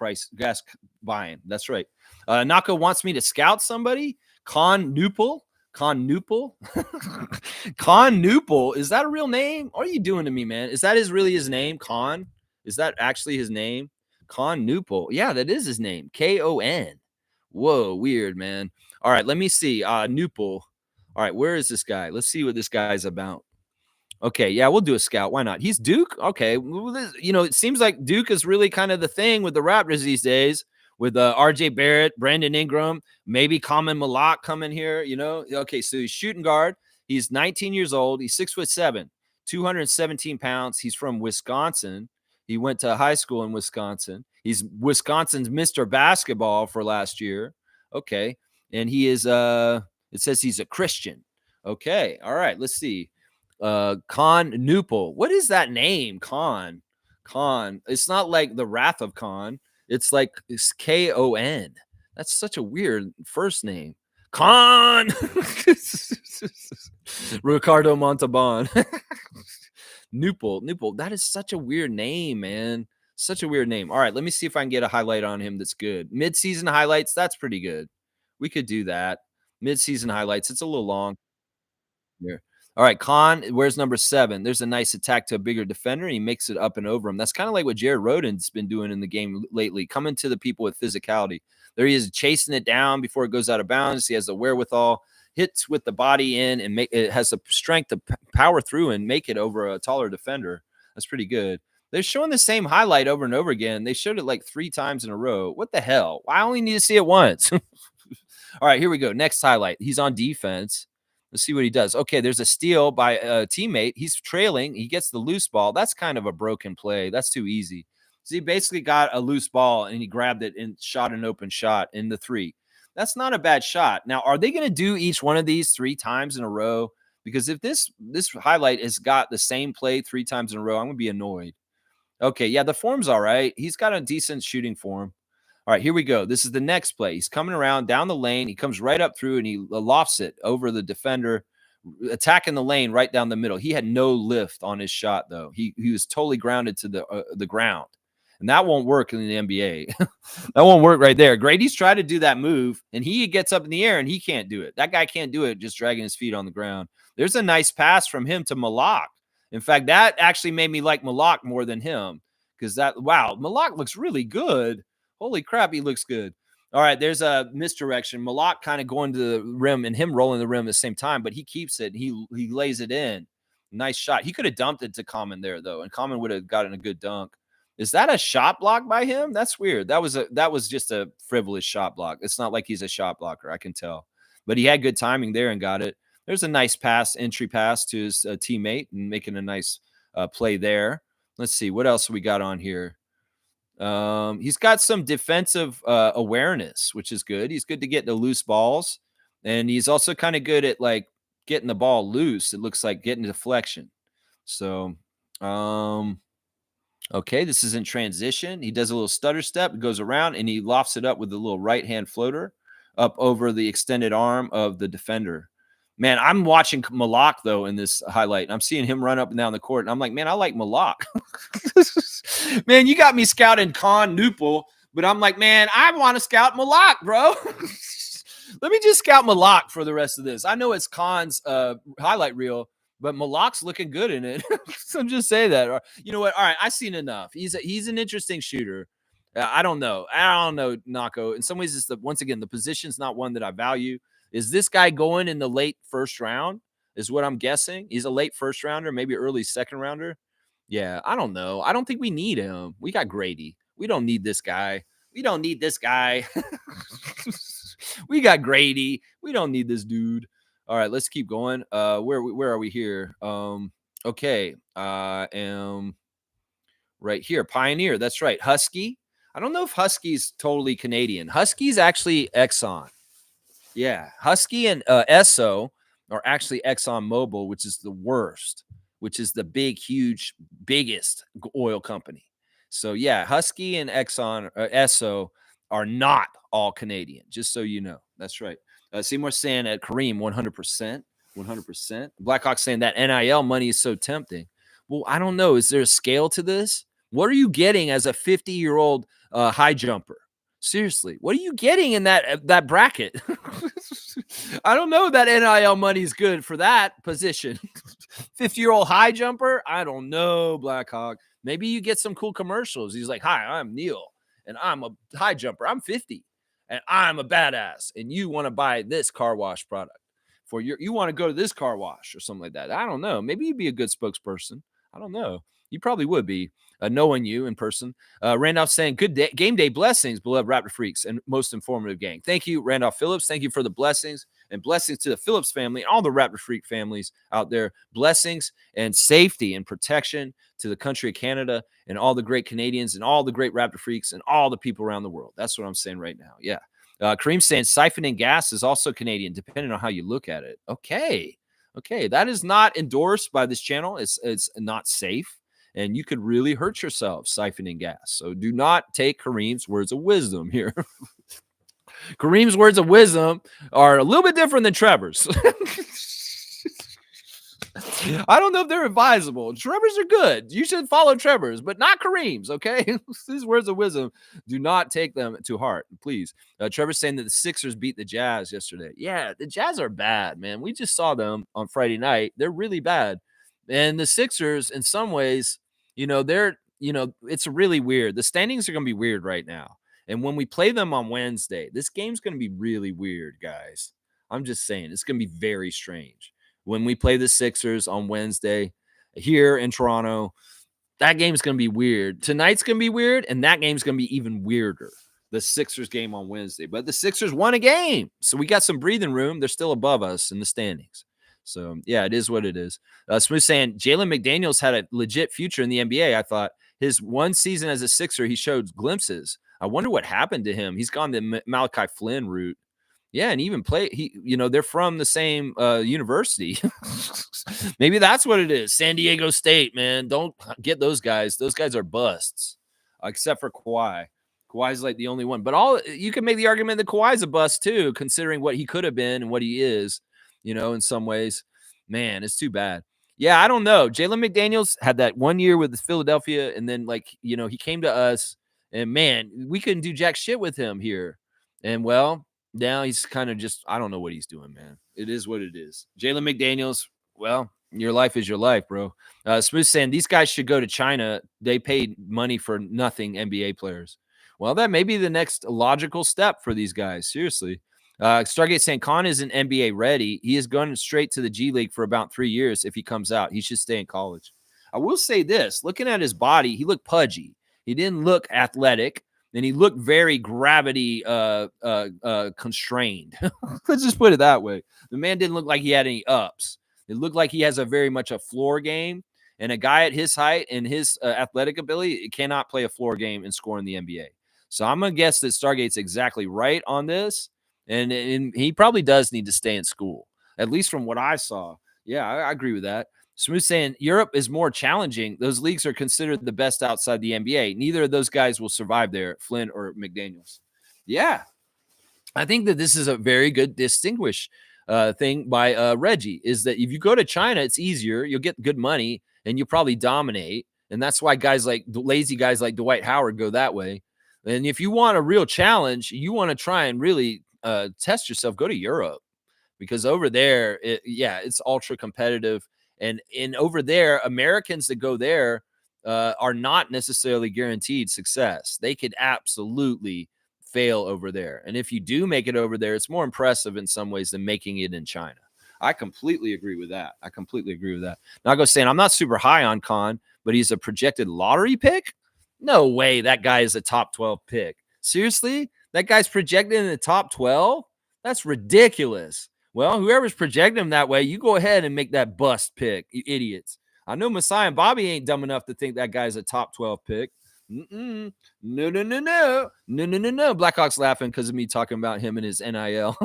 Speaker 1: buying. That's right. Naka wants me to scout somebody. Con Nupel. Con Nupel. Con Nupel. Is that a real name? What are you doing to me, man? Is that really his name? Con? Is that actually his name? Con Nupel. Yeah, that is his name. Kon. Whoa, weird, man. All right, let me see. Nupel. All right, where is this guy? Let's see what this guy's about. Okay, yeah, we'll do a scout. Why not? He's Duke. Okay, it seems like Duke is really kind of the thing with the Raptors these days. With R.J. Barrett, Brandon Ingram, maybe Common Malak coming here. Okay, so he's shooting guard. He's 19 years old. He's 6'7", 217 pounds. He's from Wisconsin. He went to high school in Wisconsin. He's Wisconsin's Mr. Basketball for last year. Okay, and he is. It says he's a Christian. Okay, all right. Let's see. Con Nupel. What is that name? Con. It's not like the Wrath of Khan. It's like it's Kon. That's such a weird first name. Con. Ricardo Montalban. Nupel. That is such a weird name, man. Such a weird name. All right, let me see if I can get a highlight on him that's good. Mid-season highlights, that's pretty good. We could do that. Mid-season highlights. It's a little long. Here. All right, Khan, where's number 7? There's a nice attack to a bigger defender. And he makes it up and over him. That's kind of like what Jared Roden's been doing in the game lately, coming to the people with physicality. There he is chasing it down before it goes out of bounds. He has the wherewithal, hits with the body in, and it has the strength to power through and make it over a taller defender. That's pretty good. They're showing the same highlight over and over again. They showed it like 3 times in a row. What the hell? I only need to see it once. All right, here we go. Next highlight. He's on defense. Let's see what he does. Okay, there's a steal by a teammate. He's trailing. He gets the loose ball. That's kind of a broken play. That's too easy. So he basically got a loose ball and he grabbed it and shot an open shot in the 3. That's not a bad shot. Now, are they going to do each one of these 3 times in a row? Because if this highlight has got the same play 3 times in a row, I'm going to be annoyed. Okay, yeah, the form's all right. He's got a decent shooting form. All right, here we go. This is the next play. He's coming around down the lane. He comes right up through and he lofts it over the defender, attacking the lane right down the middle. He had no lift on his shot, though. He was totally grounded to the ground. And that won't work in the NBA. That won't work right there. Grady's tried to do that move, and he gets up in the air, and he can't do it. That guy can't do it just dragging his feet on the ground. There's a nice pass from him to Malak. In fact, that actually made me like Malak more than him because Malak looks really good. Holy crap, he looks good. All right, there's a misdirection. Malak kind of going to the rim and him rolling the rim at the same time, but he keeps it. He lays it in. Nice shot. He could have dumped it to Common there, though, and Common would have gotten a good dunk. Is that a shot block by him? That's weird. That was just a frivolous shot block. It's not like he's a shot blocker, I can tell. But he had good timing there and got it. There's a nice entry pass to his teammate and making a nice play there. Let's see. What else we got on here? He's got some defensive awareness, which is good. He's good to get the loose balls. And he's also kind of good at like getting the ball loose. It looks like getting deflection. So, Okay, this is in transition. He does a little stutter step, goes around, and he lofts it up with a little right hand floater up over the extended arm of the defender. Man, I'm watching Malak though in this highlight, and I'm seeing him run up and down the court, and I'm like, man, I like Malak. Man, you got me scouting Khan Newport, but I'm like, man, I want to scout Malak, bro. Let me just scout Malak for the rest of this. I know it's Khan's highlight reel, but Malak's looking good in it. So I'm just saying that. You know what? All right, I've seen enough. He's an interesting shooter. I don't know. I don't know, Nako. In some ways, it's once again the position's not one that I value. Is this guy going in the late first round? Is what I'm guessing. He's a late first rounder, maybe early second rounder. Yeah, I don't know. I don't think we need him. We got Grady. We don't need this guy. We don't need this guy. We got Grady. We don't need this dude. All right, let's keep going. Where are we here? Okay, I am right here. Pioneer. That's right. Husky. I don't know if Husky's totally Canadian. Husky's actually Exxon. Yeah, Husky and Esso are actually Exxon Mobil, which is the worst, which is the big, huge, biggest oil company. So yeah, Husky and Exxon Esso are not all Canadian. Just so you know, that's right. Seymour saying at Kareem 100%, 100%. Blackhawk saying that NIL money is so tempting. Well, I don't know. Is there a scale to this? What are you getting as a 50-year-old high jumper? Seriously, what are you getting in that bracket? I don't know that NIL money is good for that position. 50-year-old high jumper? I don't know, Blackhawk. Maybe you get some cool commercials. He's like, hi, I'm Neil, and I'm a high jumper. I'm 50, and I'm a badass, and you want to buy this car wash product for you want to go to this car wash or something like that. I don't know. Maybe you'd be a good spokesperson. I don't know. You probably would be, knowing you in person. Randolph saying, good day, game day blessings, beloved Raptor Freaks, and most informative gang. Thank you, Randolph Phillips. Thank you for the blessings, and blessings to the Phillips family and all the Raptor Freak families out there. Blessings and safety and protection to the country of Canada and all the great Canadians and all the great Raptor Freaks and all the people around the world. That's what I'm saying right now. Yeah. Kareem saying siphoning gas is also Canadian, depending on how you look at it. Okay. That is not endorsed by this channel. It's not safe, and you could really hurt yourself siphoning gas. So do not take Kareem's words of wisdom here. Kareem's words of wisdom are a little bit different than Trevor's. I don't know if they're advisable. Trevor's are good. You should follow Trevor's, but not Kareem's, okay? These words of wisdom, do not take them to heart, please. Trevor's saying that the Sixers beat the Jazz yesterday. Yeah, the Jazz are bad, man. We just saw them on Friday night. They're really bad. And the Sixers, in some ways, it's really weird. The standings are going to be weird right now. And when we play them on Wednesday, this game's going to be really weird, guys. I'm just saying, it's going to be very strange. When we play the Sixers on Wednesday here in Toronto, that game's going to be weird. Tonight's going to be weird, and that game's going to be even weirder. The Sixers game on Wednesday. But the Sixers won a game, so we got some breathing room. They're still above us in the standings. So, yeah, it is what it is. Smooth saying Jalen McDaniels had a legit future in the NBA. I thought his one season as a Sixer, he showed glimpses. I wonder what happened to him. He's gone the Malachi Flynn route. Yeah, and even they're from the same university. Maybe that's what it is. San Diego State, man. Don't get those guys. Those guys are busts, except for Kawhi. Kawhi's like the only one. But you can make the argument that Kawhi's a bust too, considering what he could have been and what he is, in some ways. Man, it's too bad. Yeah, I don't know. Jalen McDaniels had that 1 year with Philadelphia, and then he came to us, and man, we couldn't do jack shit with him here. And well, now he's kind of just, I don't know what he's doing, man. It is what it is. Jalen McDaniels, well, your life is your life, bro. Smooth saying these guys should go to China. They paid money for nothing, NBA players. Well, that may be the next logical step for these guys. Seriously. Stargate saying Khan isn't NBA ready. He is going straight to the G League for about 3 years. If he comes out, he should stay in college. I will say this, looking at his body, he looked pudgy. He didn't look athletic. And he looked very gravity constrained. Let's just put it that way. The man didn't look like he had any ups. It looked like he has a very much a floor game. And a guy at his height and his athletic ability cannot play a floor game and score in the NBA. So I'm going to guess that Stargate's exactly right on this. And he probably does need to stay in school, at least from what I saw. Yeah, I agree with that. Smooth saying Europe is more challenging. Those leagues are considered the best outside the NBA. Neither of those guys will survive there, Flynn or McDaniels. Yeah, I think that this is a very good distinguish thing by Reggie, is that if you go to China, it's easier. You'll get good money and you'll probably dominate. And that's why guys like lazy guys like Dwight Howard go that way. And if you want a real challenge, you want to try and really test yourself, go to Europe, because over there, it's ultra competitive. And over there, Americans that go there are not necessarily guaranteed success. They could absolutely fail over there. And if you do make it over there, it's more impressive in some ways than making it in China. I completely agree with that. Now I go saying I'm not super high on Khan, but he's a projected lottery pick. No way that guy is a top 12 pick. Seriously? That guy's projected in the top 12? That's ridiculous. Well, whoever's projecting him that way, you go ahead and make that bust pick, you idiots. I know Messiah and Bobby ain't dumb enough to think that guy's a top 12 pick. No. Blackhawk's laughing because of me talking about him and his NIL.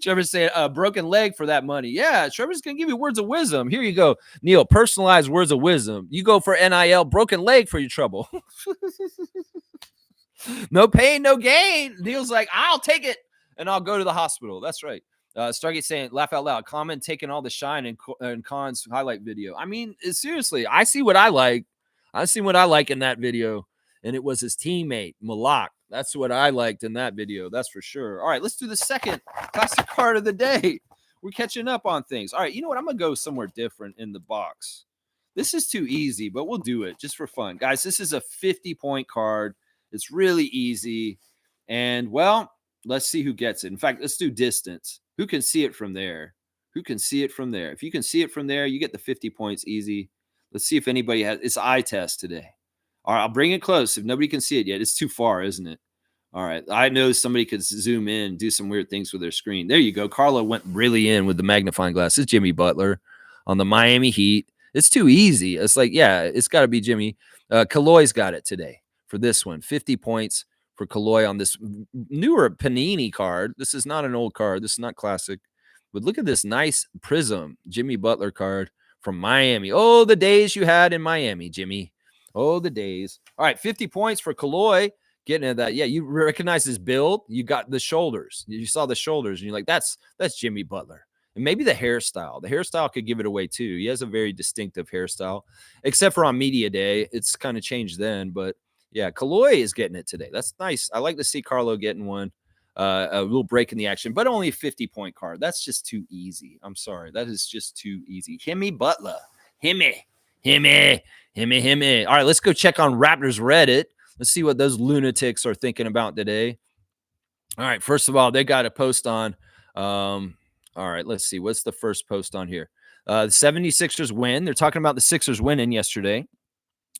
Speaker 1: Trevor's saying a broken leg for that money. Yeah, Trevor's going to give you words of wisdom. Here you go, Neil, personalized words of wisdom. You go for NIL, broken leg for your trouble. No pain, no gain. Neil's like, I'll take it and I'll go to the hospital. That's right. Stargate saying, laugh out loud. Comment taking all the shine in Khan's highlight video. I mean, seriously, I see what I like. I see what I like in that video. And it was his teammate, Malak. That's what I liked in that video. That's for sure. All right, let's do the second classic card of the day. We're catching up on things. All right, you know what? I'm going to go somewhere different in the box. This is too easy, but we'll do it just for fun. Guys, this is a 50-point card. It's really easy. And, well, let's see who gets it. In fact, let's do distance. Who can see it from there? Who can see it from there? If you can see it from there, you get the 50 points easy. Let's see if anybody has. It's eye test today. All right, I'll bring it close. If nobody can see it yet, it's too far, isn't it? All right, I know somebody could zoom in, do some weird things with their screen. There you go. Carlo went really in with the magnifying glass. It's Jimmy Butler on the Miami Heat. It's too easy. It's like, yeah, it's got to be Jimmy. Kaloi's got it today for this one. 50 points for Kaloi on this newer Panini card. This is not an old card. This is not classic. But look at this nice Prism Jimmy Butler card from Miami. Oh, the days you had in Miami, Jimmy. Oh, the days. All right, 50 points for Kaloi. Getting into that. Yeah, you recognize his build. You got the shoulders. You saw the shoulders, and you're like, that's Jimmy Butler. And maybe the hairstyle. The hairstyle could give it away, too. He has a very distinctive hairstyle, except for on media day. It's kind of changed then, but yeah, Kaloi is getting it today. That's nice. I like to see Carlo getting one. A little break in the action, but only a 50-point card. That's just too easy. I'm sorry. That is just too easy. Jimmy Butler. Himmy. All right, let's go check on Raptors Reddit. Let's see what those lunatics are thinking about today. All right, first of all, they got a post on. All right, let's see. What's the first post on here? The 76ers win. They're talking about the Sixers winning yesterday.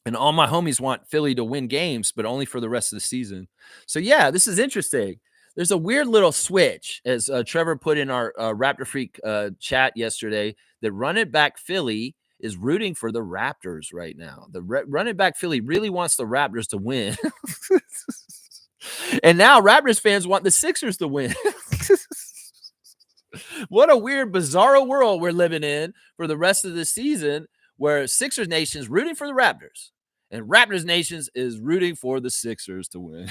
Speaker 1: And all my homies want Philly to win games, but only for the rest of the season. So, yeah, this is interesting. There's a weird little switch, as Trevor put in our Raptor Freak chat yesterday, that Run It Back Philly is rooting for the Raptors right now. The Run It Back Philly really wants the Raptors to win. And now Raptors fans want the Sixers to win. What a weird, bizarro world we're living in for the rest of the season, where Sixers Nation is rooting for the Raptors and Raptors Nation is rooting for the Sixers to win.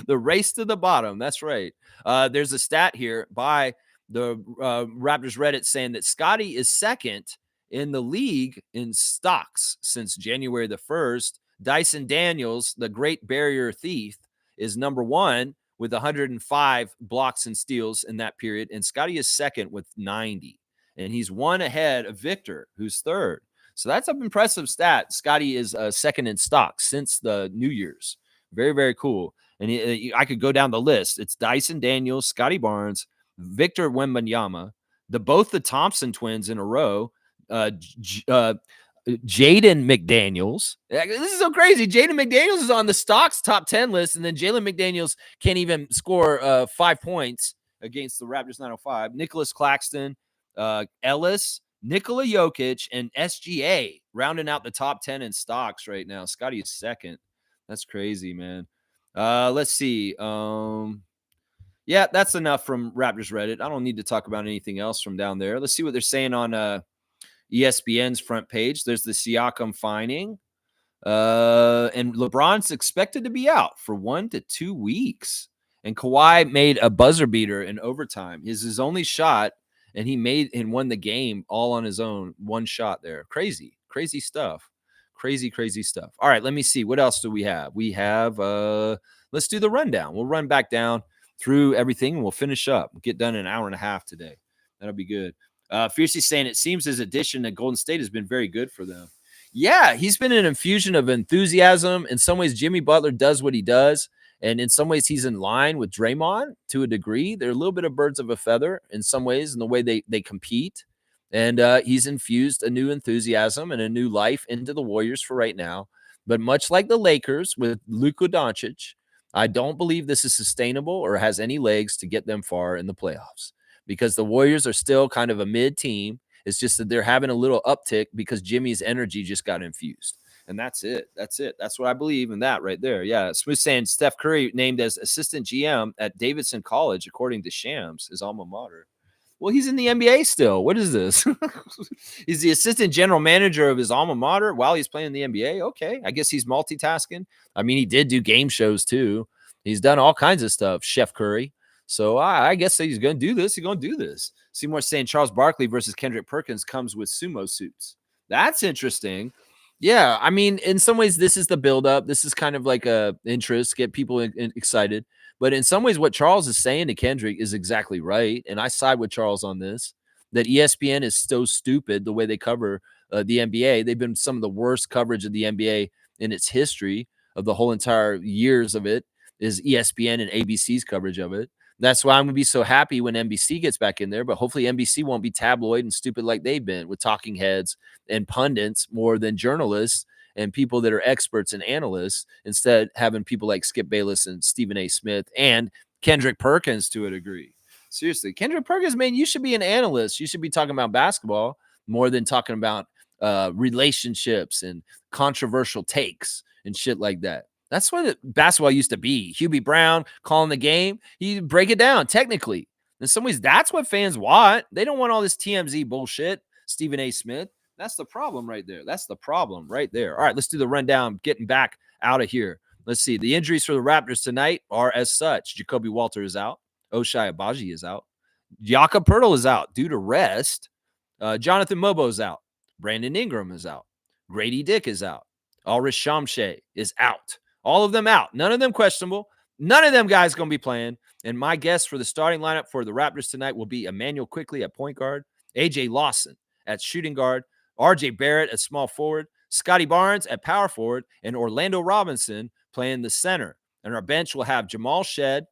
Speaker 1: The race to the bottom. That's right. There's a stat here by the Raptors Reddit saying that Scotty is second in the league in stocks since January the 1st. Dyson Daniels, the great barrier thief, is number one with 105 blocks and steals in that period. And Scotty is second with 90. And he's one ahead of Victor, who's third. So that's an impressive stat. Scotty is second in stocks since the New Year's. Very, very cool. And I could go down the list. It's Dyson Daniels, Scotty Barnes, Victor Wembanyama, both the Thompson twins in a row, Jaden McDaniels. This is so crazy. Jaden McDaniels is on the stocks top 10 list, and then Jalen McDaniels can't even score 5 points against the Raptors 905. Nicholas Claxton, Ellis, Nikola Jokic, and SGA rounding out the top 10 in stocks right now. Scotty is second. That's crazy, man. Let's see. Yeah, that's enough from Raptors Reddit. I don't need to talk about anything else from down there. Let's see what they're saying on ESPN's front page. There's the Siakam fining. And LeBron's expected to be out for 1 to 2 weeks. And Kawhi made a buzzer beater in overtime. His only shot, and he made and won the game all on his own. One shot there. Crazy, crazy stuff. Crazy, crazy stuff. All right, let me see. What else do we have? We have let's do the rundown. We'll run back down through everything and we'll finish up. We'll get done in an hour and a half today. That'll be good. Fiercely saying it seems his addition to Golden State has been very good for them. Yeah, he's been an infusion of enthusiasm. In some ways, Jimmy Butler does what he does. And in some ways, he's in line with Draymond to a degree. They're a little bit of birds of a feather in some ways in the way they compete. And he's infused a new enthusiasm and a new life into the Warriors for right now. But much like the Lakers with Luka Doncic, I don't believe this is sustainable or has any legs to get them far in the playoffs because the Warriors are still kind of a mid team. It's just that they're having a little uptick because Jimmy's energy just got infused. And that's it. That's it. That's what I believe in that right there. Yeah. Smooth saying Steph Curry named as assistant GM at Davidson College, according to Shams, his alma mater. Well, he's in the NBA still. What is this? He's the assistant general manager of his alma mater while he's playing in the NBA. Okay. I guess he's multitasking. I mean, he did do game shows too. He's done all kinds of stuff, Chef Curry. So I guess he's going to do this. He's going to do this. Seymour saying Charles Barkley versus Kendrick Perkins comes with sumo suits. That's interesting. Yeah, I mean, in some ways, this is the buildup. This is kind of like a interest, get people excited. But in some ways, what Charles is saying to Kendrick is exactly right, and I side with Charles on this. That ESPN is so stupid the way they cover the NBA. They've been some of the worst coverage of the NBA in its history of the whole entire years of it is ESPN and ABC's coverage of it. That's why I'm going to be so happy when NBC gets back in there. But hopefully NBC won't be tabloid and stupid like they've been with talking heads and pundits more than journalists and people that are experts and analysts. Instead, having people like Skip Bayless and Stephen A. Smith and Kendrick Perkins to a degree. Seriously, Kendrick Perkins, man, you should be an analyst. You should be talking about basketball more than talking about relationships and controversial takes and shit like that. That's what basketball used to be. Hubie Brown calling the game. You break it down technically. In some ways, that's what fans want. They don't want all this TMZ bullshit. Stephen A. Smith. That's the problem right there. That's the problem right there. All right, let's do the rundown. Getting back out of here. Let's see. The injuries for the Raptors tonight are as such. Jacoby Walter is out. Oshai Abaji is out. Jakob Poeltl is out due to rest. Jonathan Mobo is out. Brandon Ingram is out. Grady Dick is out. Ulrich Shamshay is out. All of them out. None of them questionable. None of them guys going to be playing. And my guess for the starting lineup for the Raptors tonight will be Emmanuel Quickley at point guard, AJ Lawson at shooting guard, RJ Barrett at small forward, Scotty Barnes at power forward, and Orlando Robinson playing the center. And our bench will have Jamal Shed,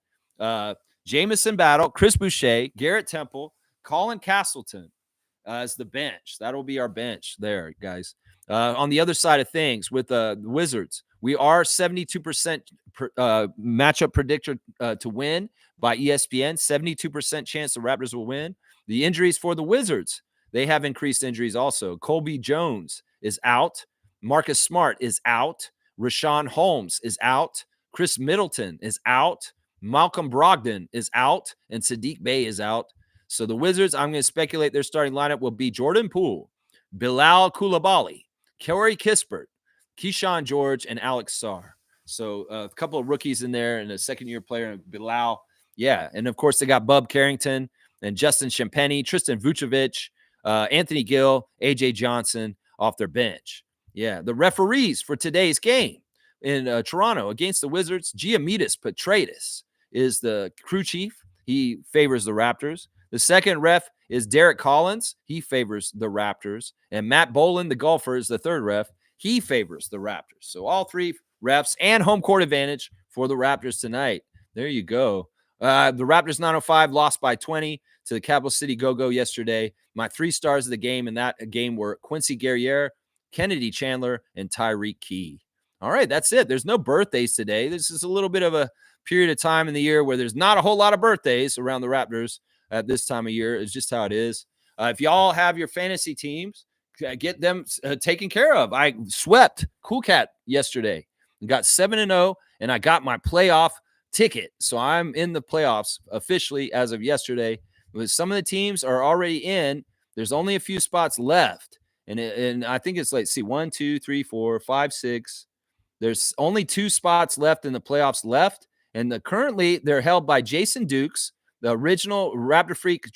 Speaker 1: Jamison Battle, Chris Boucher, Garrett Temple, Colin Castleton as the bench. That'll be our bench there, guys. On the other side of things with the Wizards, we are 72% matchup predictor to win by ESPN. 72% chance the Raptors will win. The injuries for the Wizards, they have increased injuries also. Colby Jones is out. Marcus Smart is out. Rashawn Holmes is out. Chris Middleton is out. Malcolm Brogdon is out. And Sadiq Bey is out. So the Wizards, I'm going to speculate their starting lineup will be Jordan Poole, Bilal Coulibaly, Corey Kispert, Keyshawn George, and Alex Sarr. So a couple of rookies in there and a second-year player, Bilal. Yeah, and of course they got Bub Carrington and Justin Champagny, Tristan Vucevic, Anthony Gill, A.J. Johnson off their bench. Yeah, the referees for today's game in Toronto against the Wizards, Gianmitas Petratus is the crew chief. He favors the Raptors. The second ref is Derek Collins. He favors the Raptors. And Matt Boland, the golfer, is the third ref. He favors the Raptors. So all three refs and home court advantage for the Raptors tonight. There you go. The Raptors 905 lost by 20 to the Capital City Go-Go yesterday. My 3 stars of the game in that game were Quincy Guerriere, Kennedy Chandler, and Tyreek Key. All right, that's it. There's no birthdays today. This is a little bit of a period of time in the year where there's not a whole lot of birthdays around the Raptors at this time of year. It's just how it is. If y'all have your fantasy teams, get them taken care of. I swept Cool Cat yesterday and got 7-0, and I got my playoff ticket. So I'm in the playoffs officially as of yesterday. Some of the teams are already in. There's only a few spots left. And I think it's like, see, 1, 2, 3, 4, 5, 6. There's only 2 spots left in the playoffs left. And currently they're held by Jason Dukes, the original Raptor Freak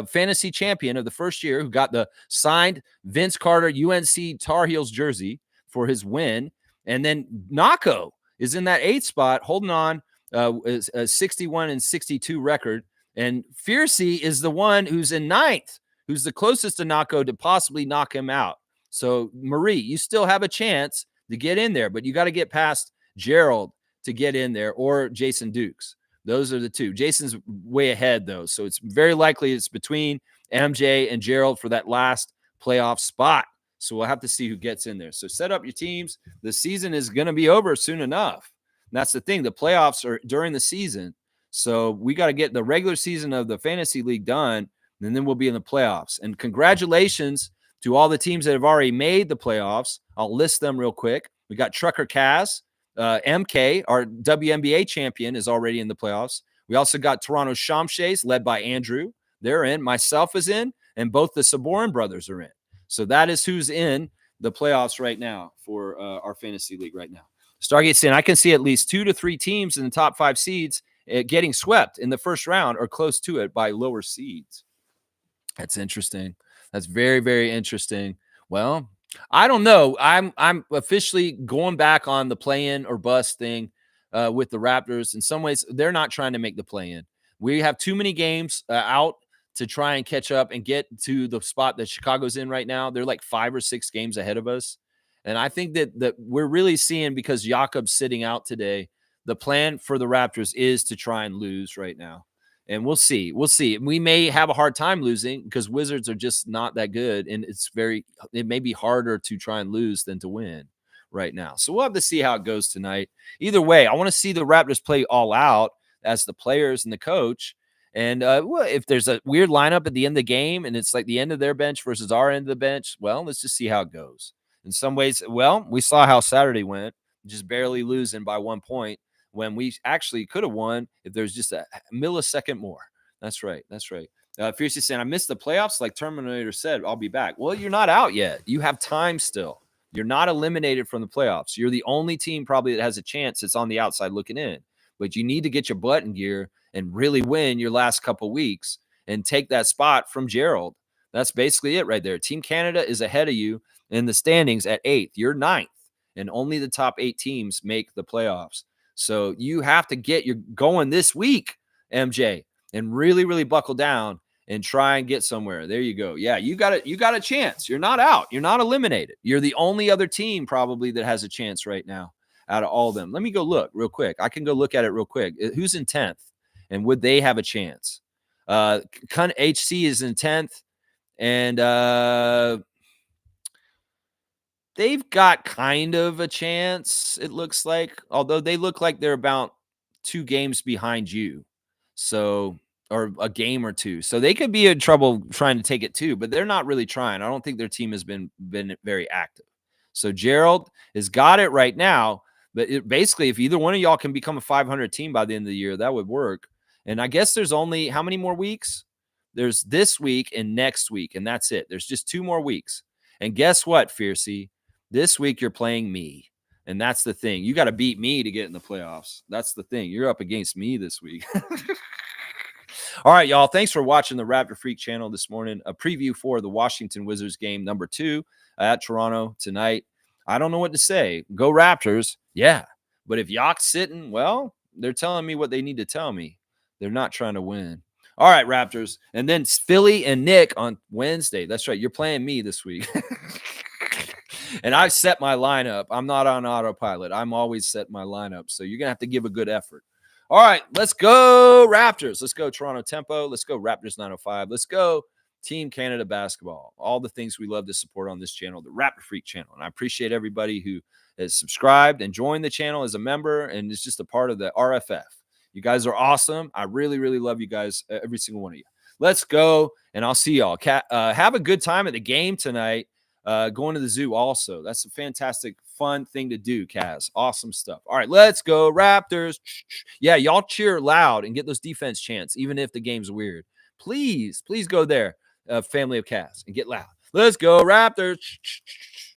Speaker 1: fantasy champion of the first year, who got the signed Vince Carter UNC Tar Heels jersey for his win. And then Nako is in that 8th spot, holding on, is a 61-62 record. And Fiercey is the one who's in 9th, who's the closest to Nako to possibly knock him out. So, Marie, you still have a chance to get in there, but you got to get past Gerald to get in there, or Jason Dukes. Those are the two. Jason's way ahead, though. So it's very likely it's between MJ and Gerald for that last playoff spot. So we'll have to see who gets in there. So set up your teams. The season is going to be over soon enough. And that's the thing. The playoffs are during the season. So we got to get the regular season of the fantasy league done, and then we'll be in the playoffs. And congratulations to all the teams that have already made the playoffs. I'll list them real quick. We got Trucker Kaz. MK, our WNBA champion, is already in the playoffs. We also got Toronto Shamshays, led by Andrew. They're in. Myself is in, and both the Saborin brothers are in. So that is who's in the playoffs right now for our fantasy league right now. Stargate saying I can see at least 2 to 3 teams in the top 5 seeds getting swept in the first round or close to it by lower seeds. That's interesting. That's very, very interesting. Well, I don't know. I'm officially going back on the play-in or bust thing with the Raptors. In some ways, they're not trying to make the play-in. We have too many games out to try and catch up and get to the spot that Chicago's in right now. They're like 5 or 6 games ahead of us. And I think that we're really seeing, because Jakob's sitting out today, the plan for the Raptors is to try and lose right now. And we'll see. We'll see. We may have a hard time losing because Wizards are just not that good. And it may be harder to try and lose than to win right now. So we'll have to see how it goes tonight. Either way, I want to see the Raptors play all out as the players and the coach. And if there's a weird lineup at the end of the game and it's like the end of their bench versus our end of the bench, well, let's just see how it goes. In some ways, well, we saw how Saturday went, just barely losing by 1 point, when we actually could have won if there's just a millisecond more. That's right. That's right. Fiercely saying, I missed the playoffs. Like Terminator said, I'll be back. Well, you're not out yet. You have time still. You're not eliminated from the playoffs. You're the only team probably that has a chance that's on the outside looking in. But you need to get your butt in gear and really win your last couple weeks and take that spot from Gerald. That's basically it right there. Team Canada is ahead of you in the standings at 8th. You're 9th. And only the top 8 teams make the playoffs. So you have to get your going this week, MJ, and really, really buckle down and try and get somewhere. There you go. Yeah, you got a chance. You're not out. You're not eliminated. You're the only other team probably that has a chance right now out of all of them. Let me go look real quick. I can go look at it real quick. Who's in 10th? And would they have a chance? HC is in 10th. And they've got kind of a chance, it looks like, although they look like they're about 2 games behind you. So, or a game or 2. So they could be in trouble trying to take it too, but they're not really trying. I don't think their team has been very active. So Gerald has got it right now, but basically, if either one of y'all can become a 500 team by the end of the year, that would work. And I guess there's only how many more weeks? There's this week and next week, and that's it. There's just 2 more weeks. And guess what, Fiercey? This week you're playing me, and that's the thing. You got to beat me to get in the playoffs. That's the thing. You're up against me this week. All right, y'all. Thanks for watching the Raptor Freak channel this morning. A preview for the Washington Wizards game number 2 at Toronto tonight. I don't know what to say. Go Raptors. Yeah. But if Yak's sitting, well, they're telling me what they need to tell me. They're not trying to win. All right, Raptors. And then Philly and Nick on Wednesday. That's right. You're playing me this week. And I've set my lineup. I'm not on autopilot. I'm always set my lineup. So you're going to have to give a good effort. All right, let's go Raptors. Let's go Toronto Tempo. Let's go Raptors 905. Let's go Team Canada Basketball. All the things we love to support on this channel, the Raptor Freak channel. And I appreciate everybody who has subscribed and joined the channel as a member and is just a part of the RFF. You guys are awesome. I really, really love you guys, every single one of you. Let's go, and I'll see y'all. Have a good time at the game tonight. Going to the zoo also. That's a fantastic, fun thing to do, Kaz. Awesome stuff. All right, let's go, Raptors. Yeah, y'all cheer loud and get those defense chants, even if the game's weird. Please, please go there, family of Kaz, and get loud. Let's go, Raptors.